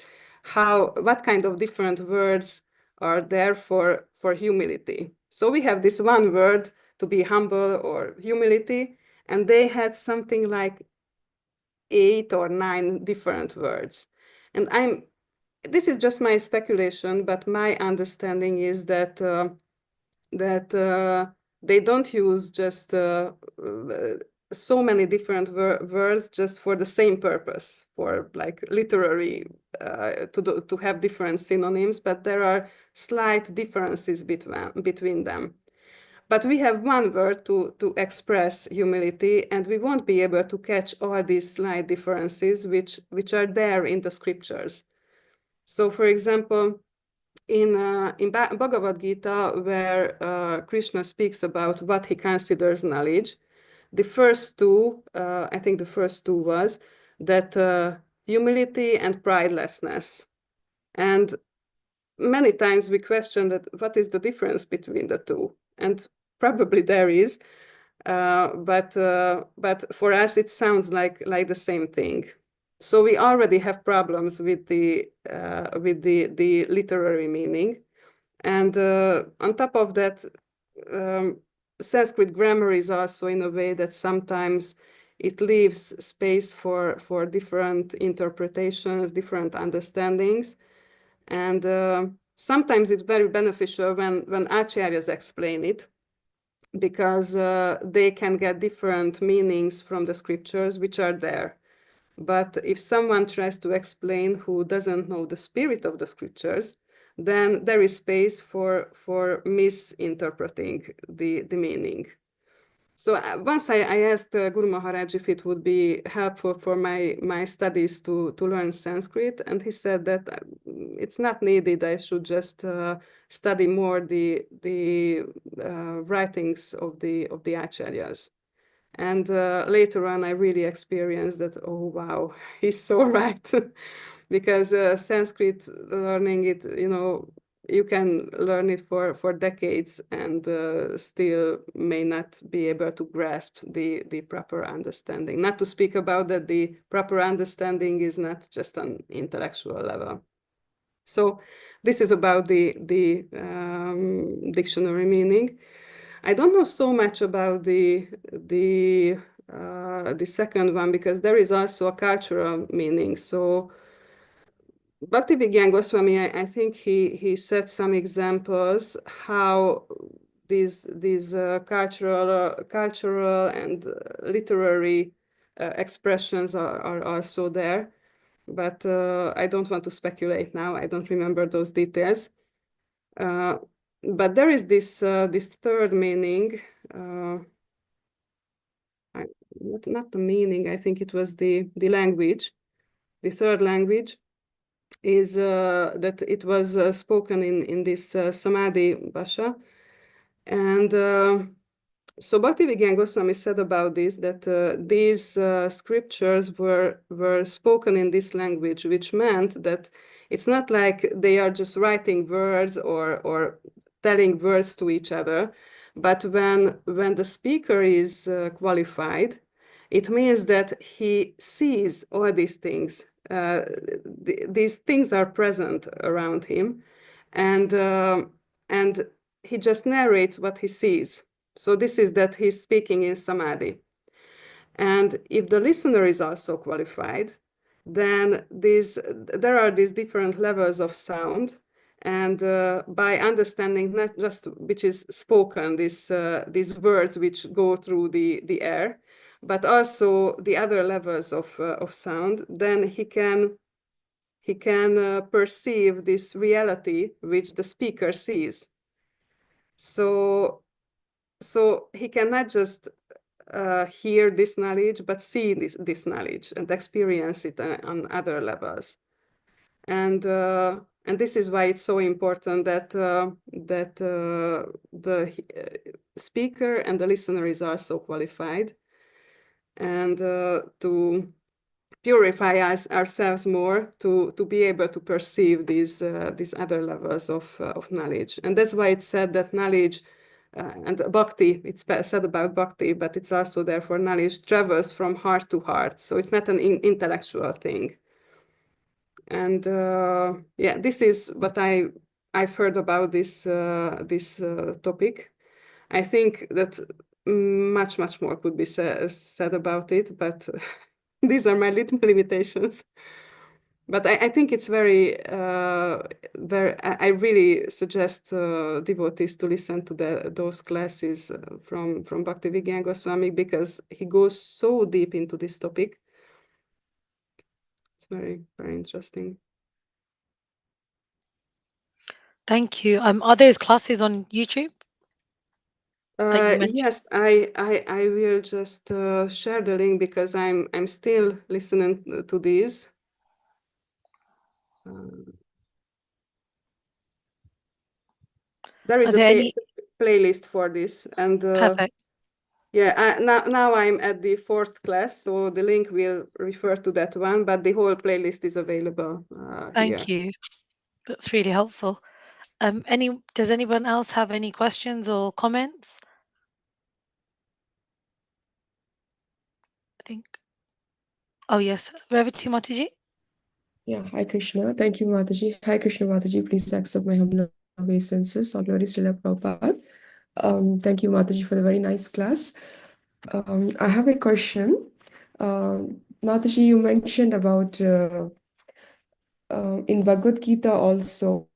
what kind of different words are there for humility. So we have this one word to be humble or humility, and they had something like 8 or 9 different words. And this is just my speculation, but my understanding is that they don't use just so many different words just for the same purpose, for like literary to have different synonyms, but there are slight differences between them. But we have one word to express humility, and we won't be able to catch all these slight differences which are there in the scriptures. So, for example, in Bhagavad Gita, where Krishna speaks about what he considers knowledge, the first two, I think the first two was that humility and pridelessness. And many times we question that what is the difference between the two, and probably there is, but for us it sounds like the same thing. So we already have problems with the literary meaning, and on top of that, Sanskrit grammar is also in a way that sometimes it leaves space for different interpretations, different understandings. And sometimes it's very beneficial when acharyas explain it, because they can get different meanings from the scriptures which are there. But if someone tries to explain who doesn't know the spirit of the scriptures, then there is space for misinterpreting the meaning. So once I asked Guru Maharaj if it would be helpful for my studies to learn Sanskrit, and he said that it's not needed. I should just study more the writings of the acharyas. And later on, I really experienced that, oh, wow, he's so right. Because Sanskrit learning it, you can learn it for decades and still may not be able to grasp the proper understanding. Not to speak about that the proper understanding is not just an intellectual level. So this is about the dictionary meaning. I don't know so much about the second one, because there is also a cultural meaning. So Bhaktivinoda Goswami, I think he set some examples how these cultural and literary expressions are also there. But I don't want to speculate now. I don't remember those details. But there is this third meaning. Not the meaning. I think it was the language. The third language is that it was spoken in this Samadhi Bhasha. And so Bhaktivinoda Goswami said about this, that these scriptures were spoken in this language, which meant that it's not like they are just writing words or telling words to each other, but when the speaker is qualified, it means that he sees all these things. These things are present around him, and he just narrates what he sees. So this is that he's speaking in samadhi. And if the listener is also qualified, then there are these different levels of sound. And by understanding not just which is spoken, these words which go through the air, but also the other levels of sound, then he can perceive this reality which the speaker sees. So he cannot just hear this knowledge, but see this knowledge and experience it on other levels. And this is why it's so important that the speaker and the listener is also qualified, and to purify ourselves more to be able to perceive these other levels of knowledge. And that's why it's said that knowledge and bhakti, it's said about bhakti, but it's also therefore knowledge travels from heart to heart. So it's not an intellectual thing. And yeah, this is what I've heard about this topic. I think that much more could be said about it, but these are my little limitations. But I think it's very, I really suggest devotees to listen to those classes from Bhaktivinoda Goswami, because he goes so deep into this topic. It's very, very interesting. Thank you. Are those classes on YouTube that you mentioned? Yes, I will just share the link, because I'm still listening to these. There is Are a there any? playlist for this, and Perfect. yeah, now I'm at the 4th class, so the link will refer to that one, but the whole playlist is available here. Thank you. That's really helpful. Does anyone else have any questions or comments? I think. Oh yes, Revati Mataji. Yeah, hi Krishna. Thank you, Mataji. Hi Krishna Mataji. Please accept my humble obeisances. Glory Srila Prabhupada. Thank you, Mataji, for the very nice class. I have a question. Mataji, you mentioned about in Bhagavad Gita also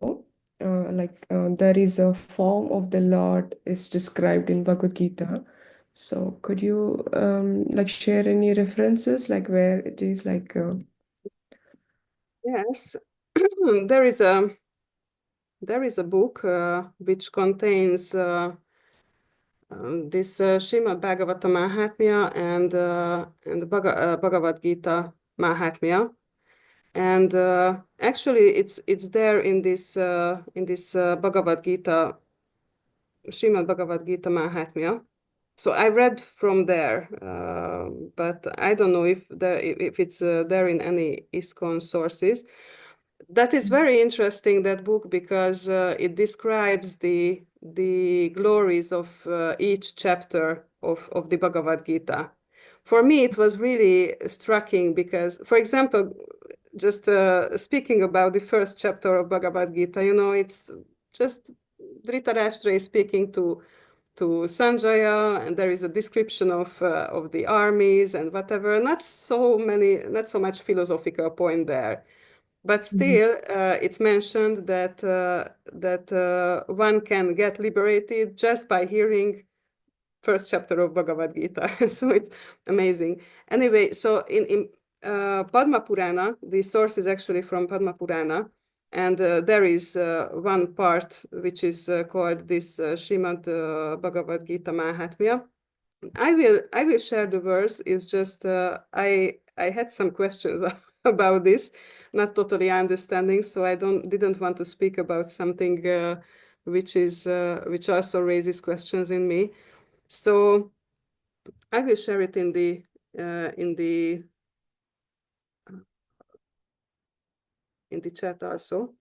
there is a form of the Lord is described in Bhagavad Gita. So could you like share any references like where it is like Yes, there is a book which contains this Srimad Bhagavata Mahatmya and Bhagavad Gita Mahatmya, and actually it's there in this Bhagavad Gita, Srimad Bhagavad Gita Mahatmya. So I read from there, but I don't know if it's there in any ISKCON sources. That is very interesting, that book, because it describes the glories of each chapter of the Bhagavad Gita. For me, it was really striking because, for example, just speaking about the first chapter of Bhagavad Gita, it's just Dhritarashtra is speaking to Sanjaya, and there is a description of the armies and whatever. Not so much philosophical point there. But still, it's mentioned that one can get liberated just by hearing first chapter of Bhagavad Gita. So it's amazing. Anyway, so in Padma Purana, the source is actually from Padma Purana, and there is one part which is called this Srimad Bhagavad Gita Mahatmya. I will share the verse. It's just I had some questions about this, not totally understanding, so I didn't want to speak about something which also raises questions in me. So I will share it in the chat also.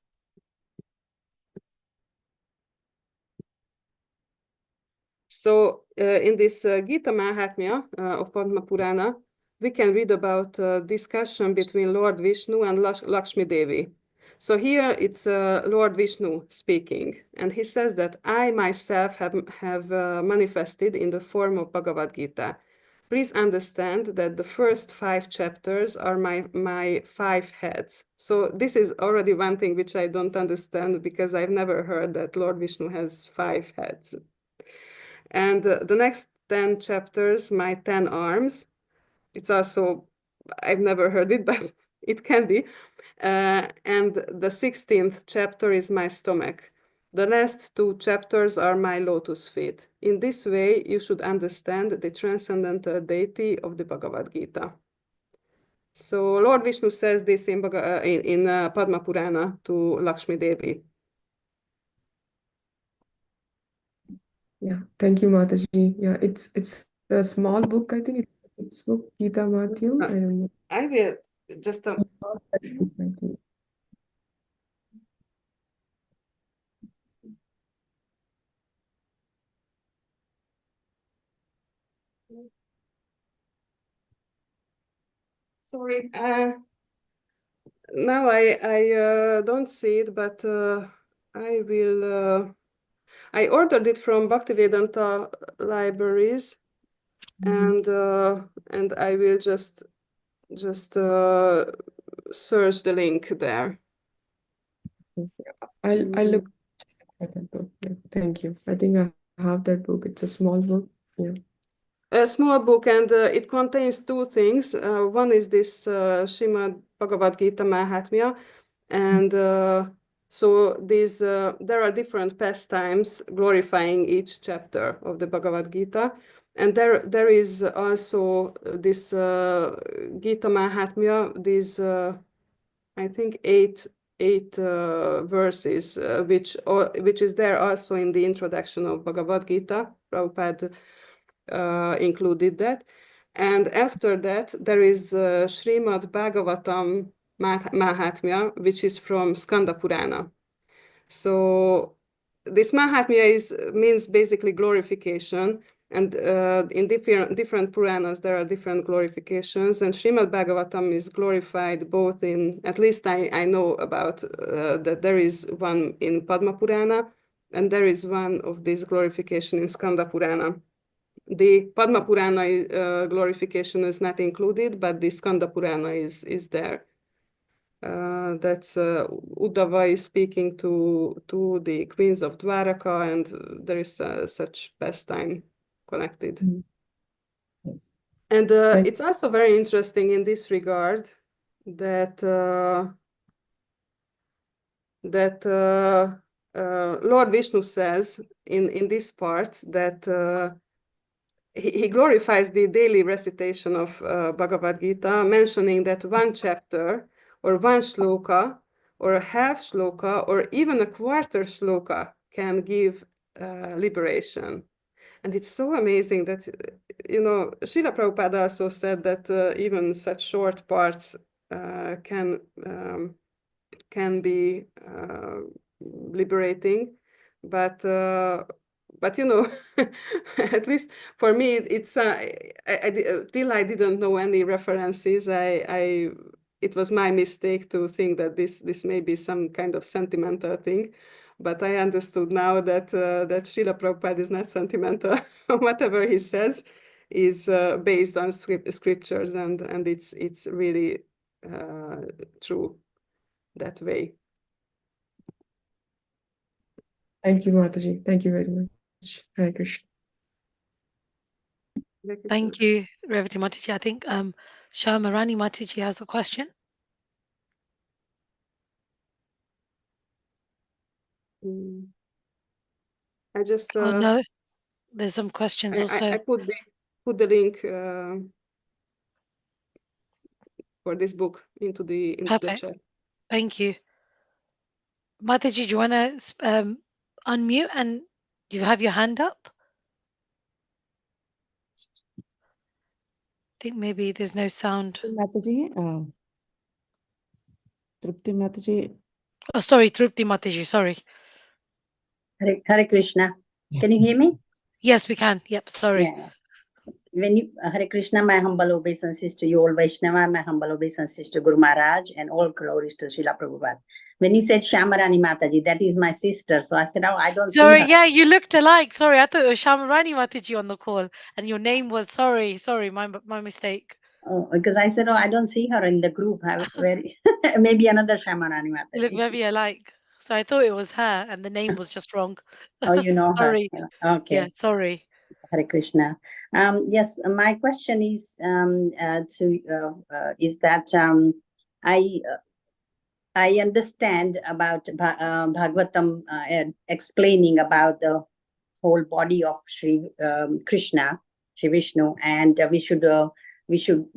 So in this Gita Mahatmya of Padma Purana, we can read about discussion between Lord Vishnu and Lakshmi Devi. So here it's Lord Vishnu speaking, and he says that I myself have manifested in the form of Bhagavad Gita. Please understand that the first 5 chapters are my 5 heads. So this is already one thing which I don't understand, because I've never heard that Lord Vishnu has 5 heads. And the next 10 chapters, my 10 arms. It's also, I've never heard it, but it can be. And the 16th chapter is my stomach. The last 2 chapters are my lotus feet. In this way, you should understand the transcendental deity of the Bhagavad Gita. So Lord Vishnu says this in Padma Purana to Lakshmi Devi. Yeah, thank you, Mataji. Yeah, it's a small book. I think it's book Gita Matyam. I don't know. I will just I found that book, I think. sorry. Now I don't see it, but I will. I ordered it from Bhaktivedanta libraries, and I will just search the link there. I'll look at that book. Yeah, thank you. I think I have that book. It's a small book. Yeah. A small book, and it contains 2 things. One is this Srimad Bhagavad Gita Mahatmya, and so these there are different pastimes glorifying each chapter of the Bhagavad Gita, and there is also this Gita Mahatmya, these I think eight verses, which is there also in the introduction of Bhagavad Gita. Prabhupada included that. And after that, there is Srimad Bhagavatam Mahatmya, which is from Skanda Purana. So this Mahatmya means basically glorification. And in different Puranas, there are different glorifications. And Srimad Bhagavatam is glorified both in, at least I know about that there is one in Padma Purana, and there is one of these glorification in Skanda Purana. The Padma Purana glorification is not included, but the Skanda Purana is there. That's Uddhava is speaking to the queens of Dwaraka, and there is such pastime connected. Yes. And Thank- it's also very interesting in this regard that Lord Vishnu says in this part that he glorifies the daily recitation of Bhagavad Gita, mentioning that one chapter or one shloka or a half shloka or even a quarter shloka can give liberation. And it's so amazing that, Srila Prabhupada also said that even such short parts can be liberating, but at least for me, it's till I didn't know any references. It was my mistake to think that this may be some kind of sentimental thing, but I understood now that that Srila Prabhupada is not sentimental. Whatever he says is based on scriptures, and it's really true that way. Thank you, Mataji. Thank you very much. Hare Krishna. Thank you, Revati Mataji. I think Shamarani Mataji has a question. I just Oh no, there's some questions also. I put the link for this book into the Perfect. chat. Thank you. Mataji, do you want to unmute and you have your hand up? I think maybe there's no sound. Mataji, Trupti Mataji. Oh, sorry, Trupti Mataji, sorry. Hare Krishna. Can you hear me? Yes, we can. Yep, sorry. Yeah. When you Hare Krishna, my humble obeisance to you all Vaishnava, my humble obeisance to Guru Maharaj, and all glories to Srila Prabhupada. When you said Shamarani Mataji, that is my sister. So I said, oh, I don't see Sorry, her. yeah, you looked alike. Sorry, I thought it was Shamarani Mataji on the call, and your name was sorry, my mistake. Oh, because I said, oh, I don't see her in the group. Maybe another Shamarani Mataji. You look very alike. So I thought it was her, and the name was just wrong. Oh, you know Sorry. her. Okay. Yeah, sorry. Hare Krishna. Yes, my question is is that I understand about Bhagavatam explaining about the whole body of Sri Krishna, Sri Vishnu, and we should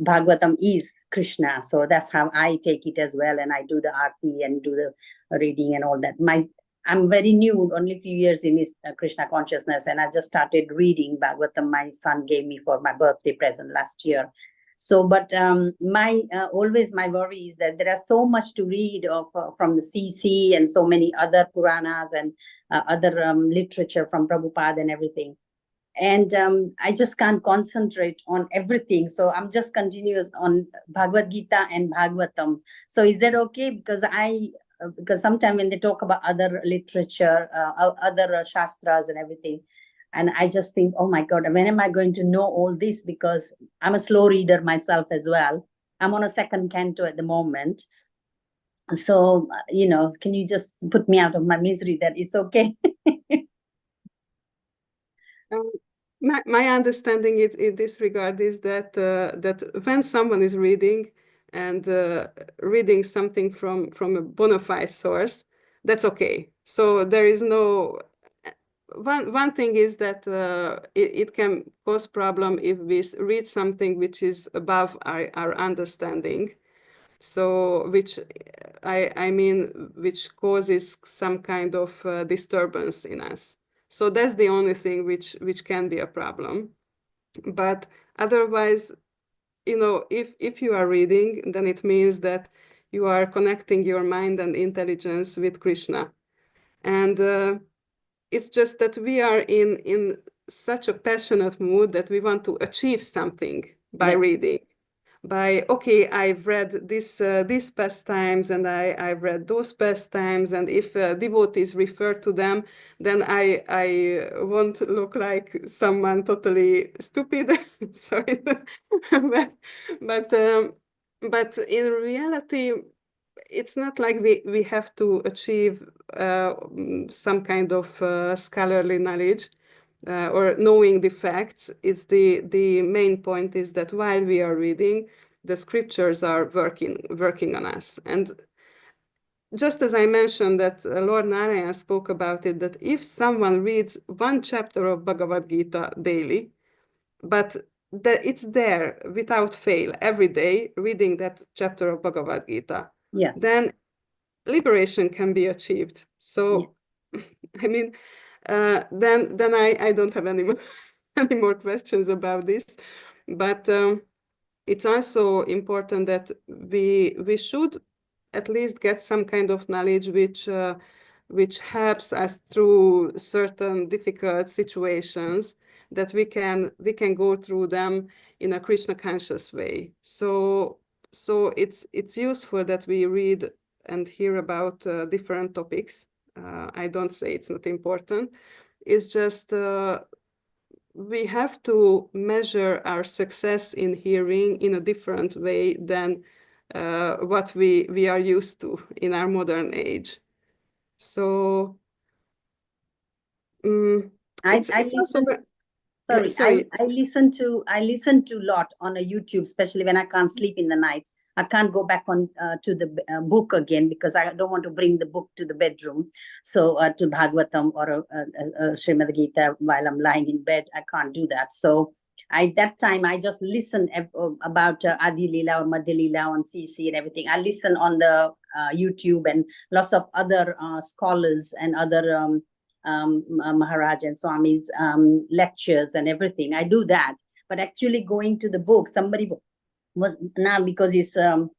Bhagavatam is Krishna, so that's how I take it as well, and I do the arti and do the reading and all that. I'm very new, only a few years in this Krishna consciousness, and I just started reading Bhagavatam. My son gave me for my birthday present last year. So, but my always my worry is that there are so much to read of from the CC and so many other Puranas and other literature from Prabhupada and everything. And I just can't concentrate on everything. So I'm just continuous on Bhagavad Gita and Bhagavatam. So is that okay? Because because sometimes when they talk about other literature, other shastras and everything, and I just think, oh my God, when am I going to know all this? Because I'm a slow reader myself as well. I'm on a second canto at the moment. So, can you just put me out of my misery that it's okay? My understanding in this regard is that that when someone is reading and reading something from a bona fide source, that's okay. So there is no one thing is that it can cause problem if we read something which is above our understanding. So which I mean which causes some kind of disturbance in us. So that's the only thing which can be a problem. But otherwise, if you are reading, then it means that you are connecting your mind and intelligence with Krishna. And it's just that we are in such a passionate mood that we want to achieve something by reading. By, okay, I've read these pastimes and I've read those pastimes, and if devotees refer to them, then I won't look like someone totally stupid. Sorry, but in reality, it's not like we have to achieve some kind of scholarly knowledge or knowing the facts. It's the main point is that while we are reading, the scriptures are working on us. And just as I mentioned that Lord Narayan spoke about it, that if someone reads one chapter of Bhagavad Gita daily, but that it's there without fail every day, reading that chapter of Bhagavad Gita, Yes. then liberation can be achieved. So, I mean, then I don't have any more, any more questions about this, but it's also important that we should at least get some kind of knowledge which helps us through certain difficult situations, that we can go through them in a Krishna conscious way. So it's useful that we read and hear about different topics. I don't say it's not important. It's just we have to measure our success in hearing in a different way than what we are used to in our modern age. So it's also sorry. I listen to a lot on a YouTube, especially when I can't sleep in the night. I can't go back on to the book again because I don't want to bring the book to the bedroom. So to Bhagavatam or Srimad Gita while I'm lying in bed, I can't do that. So that time I just listen about Adi Leela or Madhya Leela on CC and everything. I listen on the YouTube and lots of other scholars and other Maharaj and Swami's lectures and everything. I do that, but actually going to the book, somebody was now, because it's a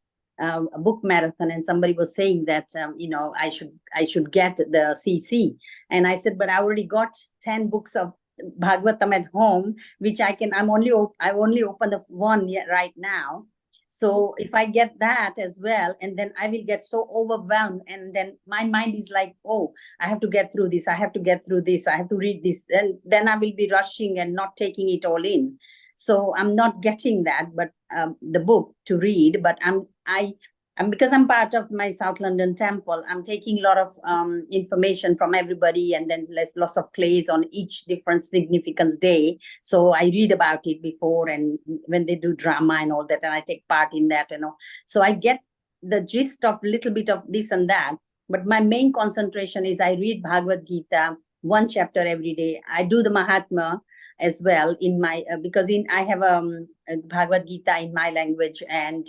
book marathon, and somebody was saying that I should get the CC, and I said, but I already got 10 books of Bhagavatam at home, which I only open the one right now. So if I get that as well, and then I will get so overwhelmed, and then my mind is like, oh, I have to get through this, I have to get through this, I have to read this, then I will be rushing and not taking it all in. So I'm not getting that, but the book to read. But because I'm part of my South London temple, I'm taking a lot of information from everybody, and then there's lots of plays on each different significance day. So I read about it before, and when they do drama and all that, and I take part in that, So I get the gist of little bit of this and that. But my main concentration is I read Bhagavad Gita, one chapter every day. I do the Mahatma as well in my because I have a Bhagavad Gita in my language, and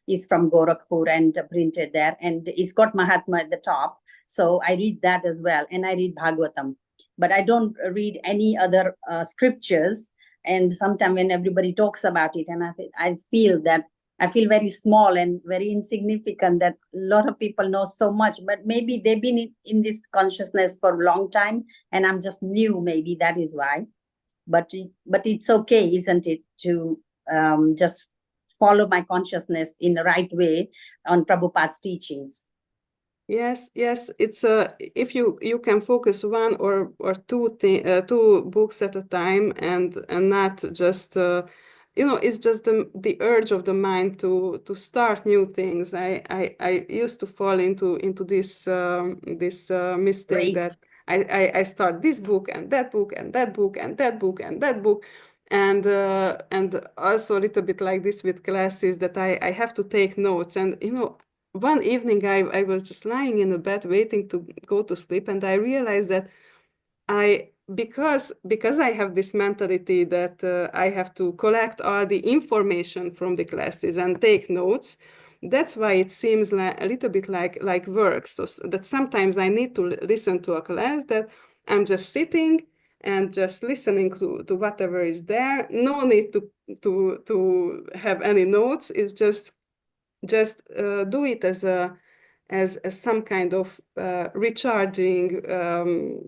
is from Gorakhpur and printed there, and it's got Mahatma at the top. So I read that as well, and I read Bhagavatam, but I don't read any other scriptures. And sometimes when everybody talks about it, and I feel very small and very insignificant, that a lot of people know so much, but maybe they've been in this consciousness for a long time, and I'm just new. Maybe that is why. But it's okay, isn't it, to just follow my consciousness in the right way on Prabhupada's teachings? Yes, it's if you can focus one or two books at a time, and not just it's just the urge of the mind to start new things. I used to fall into this mistake that I start this book and that book and that book and that book and that book, and also a little bit like this with classes, that I have to take notes. And one evening I was just lying in the bed waiting to go to sleep, and I realized that because I have this mentality that I have to collect all the information from the classes and take notes. That's why it seems a little bit like work. So that sometimes I need to listen to a class that I'm just sitting and just listening to whatever is there. No need to have any notes. It's just do it as some kind of recharging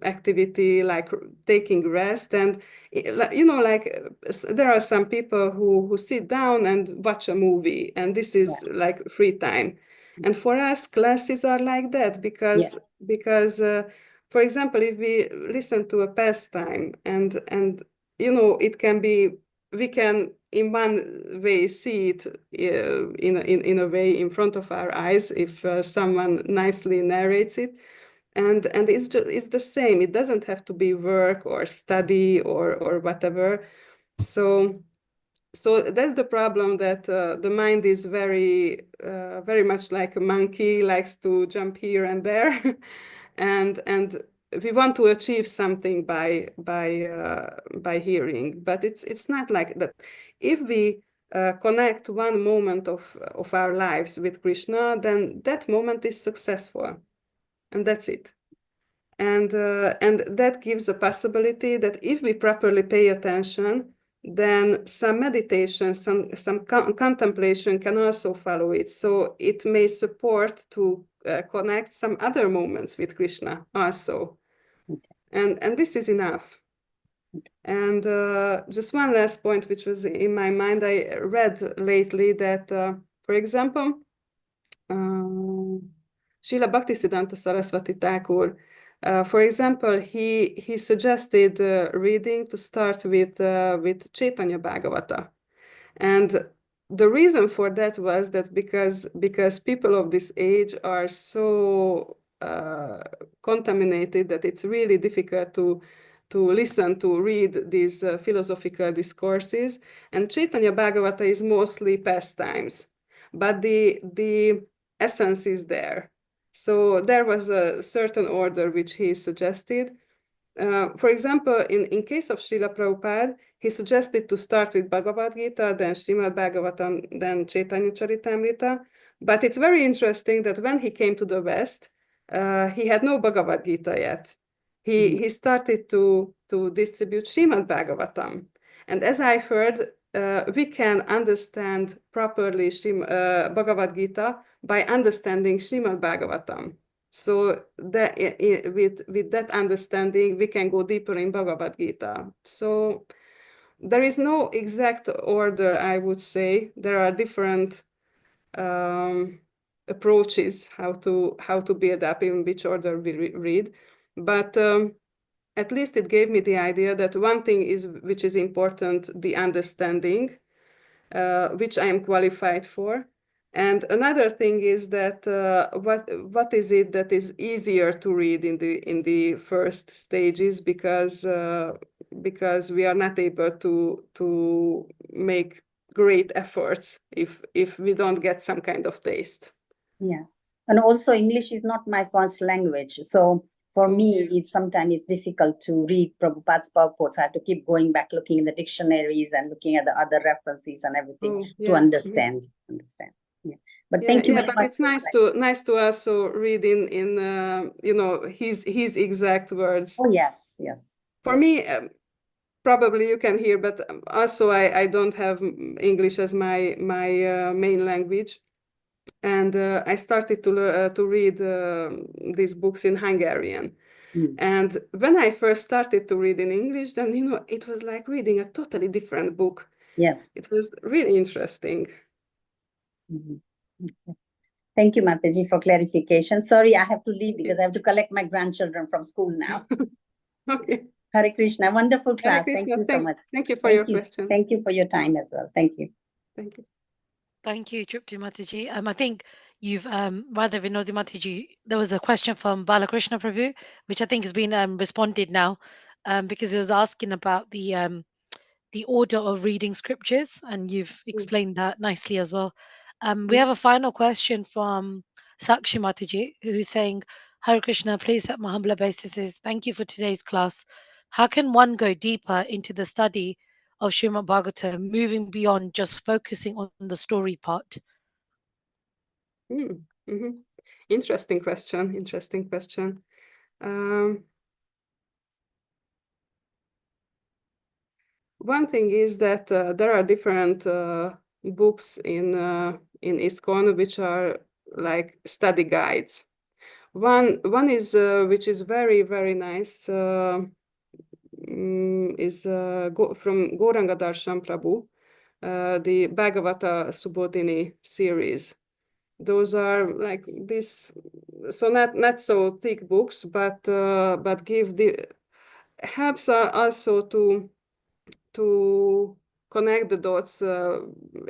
activity, like taking rest. And there are some people who sit down and watch a movie, and this is like free time. And for us, classes are like that, because for example, if we listen to a pastime, and it can be, we can in one way see it in a way in front of our eyes if someone nicely narrates it. And it's the same. It doesn't have to be work or study or whatever. So that's the problem, that the mind is very much like a monkey, likes to jump here and there, and we want to achieve something by hearing, but it's not like that. If we connect one moment of our lives with Krishna, then that moment is successful, and that's it. And that gives a possibility that if we properly pay attention, then some meditation, some contemplation can also follow it. So it may support to connect some other moments with Krishna also. And this is enough. And just one last point, which was in my mind, I read lately that, for example, Srila Bhaktisiddhanta Saraswati Thakur, for example, he suggested reading to start with Chaitanya Bhagavata. And the reason for that was that because people of this age are so contaminated that it's really difficult to listen to read these philosophical discourses. And Chaitanya Bhagavata is mostly pastimes, but the essence is there. So there was a certain order which he suggested. For example, in case of Srila Prabhupada, he suggested to start with Bhagavad Gita, then Srimad Bhagavatam, then Chaitanya Charitamrita. But it's very interesting that when he came to the West, he had no Bhagavad Gita yet. He started to distribute Srimad Bhagavatam. And as I heard, we can understand properly Bhagavad Gita by understanding Srimad Bhagavatam. So that with that understanding, we can go deeper in Bhagavad Gita. So there is no exact order, I would say. There are different approaches how to build up in which order we read. But at least it gave me the idea that one thing which is important, the understanding, which I am qualified for. And another thing is that what is it that is easier to read in the first stages, because we are not able to make great efforts if we don't get some kind of taste. Yeah, and also English is not my first language, so for me it's sometimes difficult to read Prabhupada's purports. I have to keep going back, looking in the dictionaries and looking at the other references and everything to understand. Yeah, but thank you very but much. it's nice to also read in his exact words. Oh yes. For me, probably you can hear, but also I don't have English as my main language, and I started to read these books in Hungarian. And when I first started to read in English, then it was like reading a totally different book. Yes, it was really interesting. Thank you, Mataji, for clarification. Sorry, I have to leave because I have to collect my grandchildren from school now. Okay. Hare Krishna, wonderful class. Hare Krishna. Thank you so much. Thank you for your question. Thank you for your time as well. Thank you. Thank you. Thank you, Tripti Mataji. I think you've Radha Vinodi Mataji, there was a question from Balakrishna Prabhu, which I think has been responded now, because it was asking about the order of reading scriptures, and you've explained that nicely as well. We have a final question from Sakshi Mataji, who's saying, Hare Krishna, please at my humble obeisances, thank you for today's class. How can one go deeper into the study of Srimad Bhagavatam, moving beyond just focusing on the story part? Interesting question. One thing is that there are different books in ISKCON which are like study guides. One is which is very, very nice, is from Gauranga Darshan Prabhu, the Bhagavata Subodhini series. Those are like this, so not so thick books, but give the helps also to connect the dots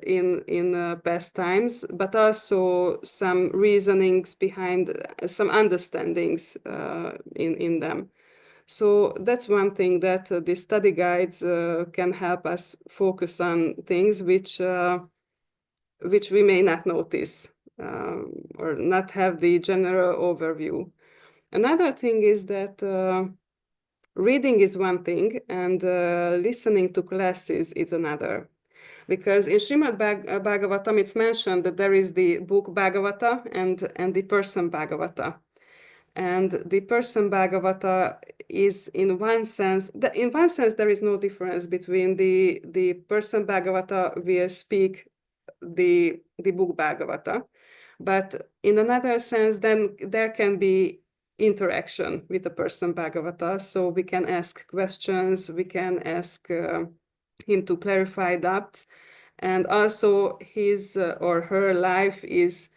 in past times, but also some reasonings behind, some understandings in them. So that's one thing that the study guides can help us focus on things which we may not notice or not have the general overview. Another thing is that reading is one thing and listening to classes is another. Because in Srimad Bhagavatam, it's mentioned that there is the book Bhagavata and the person Bhagavata. And the person Bhagavata is in one sense, there is no difference between the person Bhagavata will speak the book Bhagavata. But in another sense, then there can be interaction with the person Bhagavata. So we can ask questions, we can ask him to clarify doubts. And also his or her life is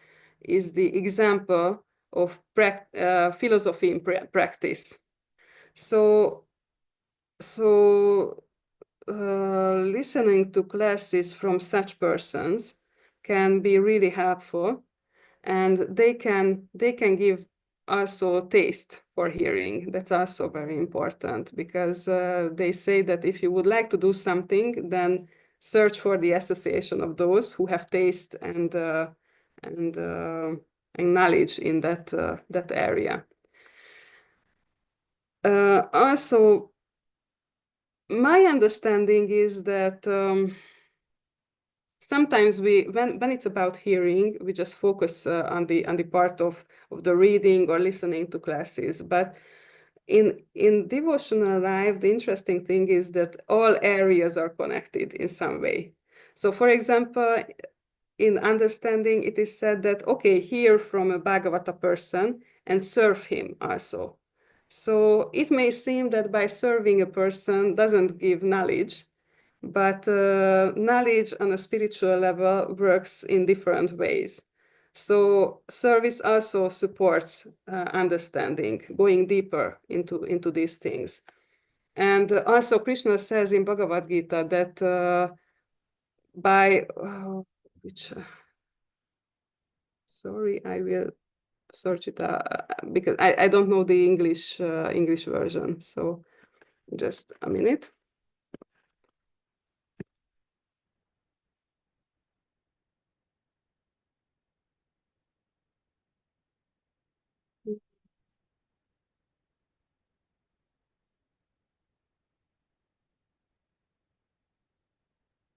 the example of philosophy in practice. So listening to classes from such persons can be really helpful, and they can give also taste for hearing. That's also very important, because they say that if you would like to do something, then search for the association of those who have taste and knowledge in that area. Also, my understanding is that sometimes when it's about hearing, we just focus on the part of the reading or listening to classes. But in devotional life, the interesting thing is that all areas are connected in some way. So, for example, in understanding, it is said that, okay, hear from a Bhagavata person and serve him also. So it may seem that by serving a person doesn't give knowledge, but knowledge on a spiritual level works in different ways. So service also supports understanding, going deeper into these things. And also Krishna says in Bhagavad Gita that by sorry, I will search it because I don't know the English version. So just a minute.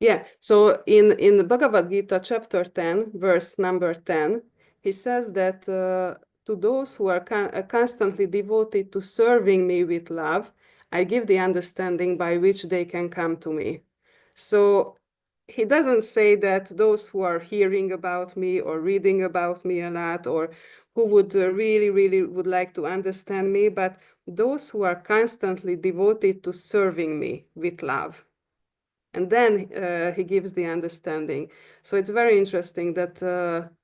Yeah, so in the Bhagavad Gita, chapter 10, verse number 10, he says that to those who are constantly devoted to serving me with love, I give the understanding by which they can come to me. So he doesn't say that those who are hearing about me or reading about me a lot, or who would really, really would like to understand me, but those who are constantly devoted to serving me with love. And then he gives the understanding. So it's very interesting that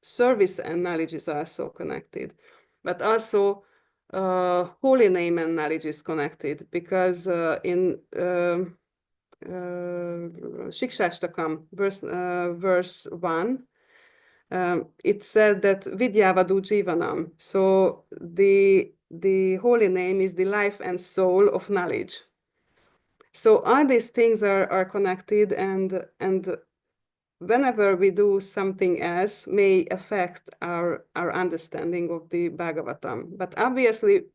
service and knowledge is also connected. But also holy name and knowledge is connected, because in Shikshashtakam, verse 1, it said that Vidyavadu Jivanam. So the holy name is the life and soul of knowledge. So all these things are connected, and whenever we do something else may affect our understanding of the Bhagavatam. But obviously,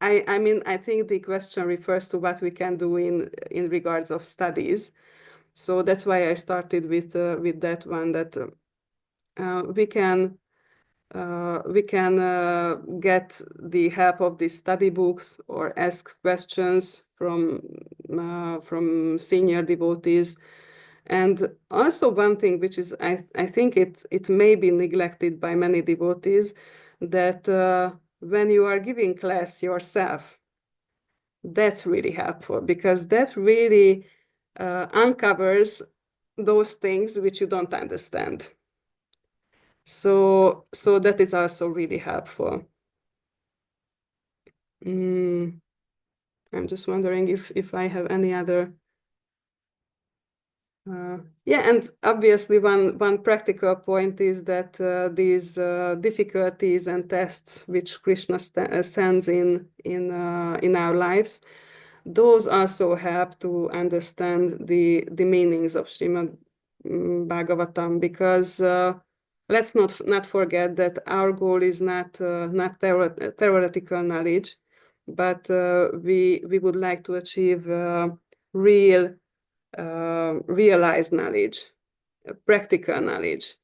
I mean, I think the question refers to what we can do in regards of studies. So that's why I started with that one, that we can get the help of the study books or ask questions from senior devotees. And also one thing which is, I think it may be neglected by many devotees, that when you are giving class yourself, that's really helpful, because that really uncovers those things which you don't understand. So that is also really helpful. I'm just wondering if I have any other Yeah, and obviously one practical point is that these difficulties and tests which Krishna sends in our lives, those also help to understand the meanings of Srimad Bhagavatam, because let's not forget that our goal is not theoretical knowledge, but we would like to achieve real realized knowledge, practical knowledge,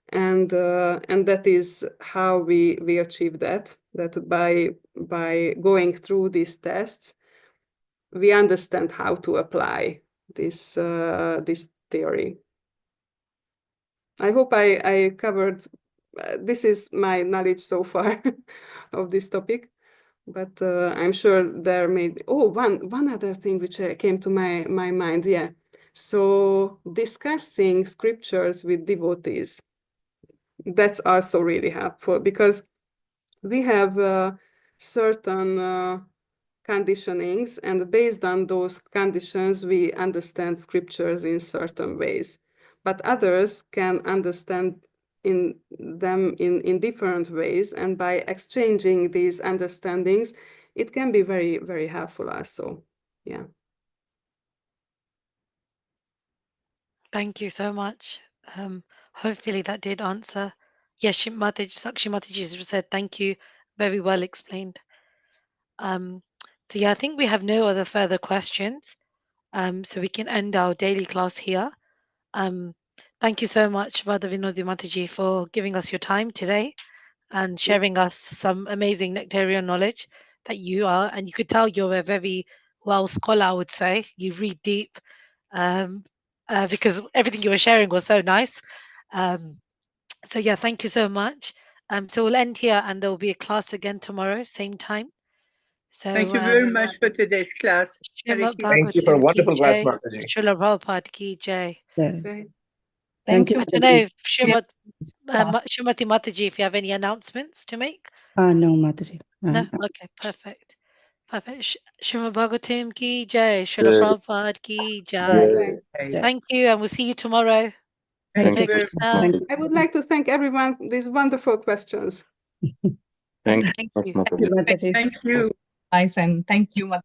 and that is how we achieve that by going through these tests, we understand how to apply this theory. I hope I covered. This is my knowledge so far of this topic. But I'm sure there may be, one other thing which came to my mind. Yeah. So discussing scriptures with devotees, that's also really helpful, because we have certain conditionings, and based on those conditions, we understand scriptures in certain ways. But others can understand them in different ways, and by exchanging these understandings, it can be very, very helpful also. Yeah. Thank you so much. Hopefully that did answer. Yes, Sakshi Mataji said thank you. Very well explained. So yeah, I think we have no other further questions. So we can end our daily class here. Thank you so much, Radha Vinodini Mataji, for giving us your time today and sharing us some amazing nectarian knowledge that you are. And you could tell you're a very well scholar, I would say. You read deep, because everything you were sharing was so nice. So yeah, thank you so much. So we'll end here, and there will be a class again tomorrow, same time. So Thank you very much for today's class. Hare Srimad Krishna. Thank you for a Bhagavatam ki wonderful class, jai, Mataji. Srila Prabhupada ki jai. Thank Thank you. I don't know if Yeah. Srimati Mataji, if you have any announcements to make. No, Mataji. No? Okay, perfect. Perfect. Srimad Bhagavatam ki jai, Srila Prabhupada ki jai. Yeah. Thank you, and we'll see you tomorrow. Thank you Hare very Krishna. Thank you. I would like to thank everyone for these wonderful questions. Thank you. Thank you, Mataji. much. Thank you. Nice, and thank you, Mataji.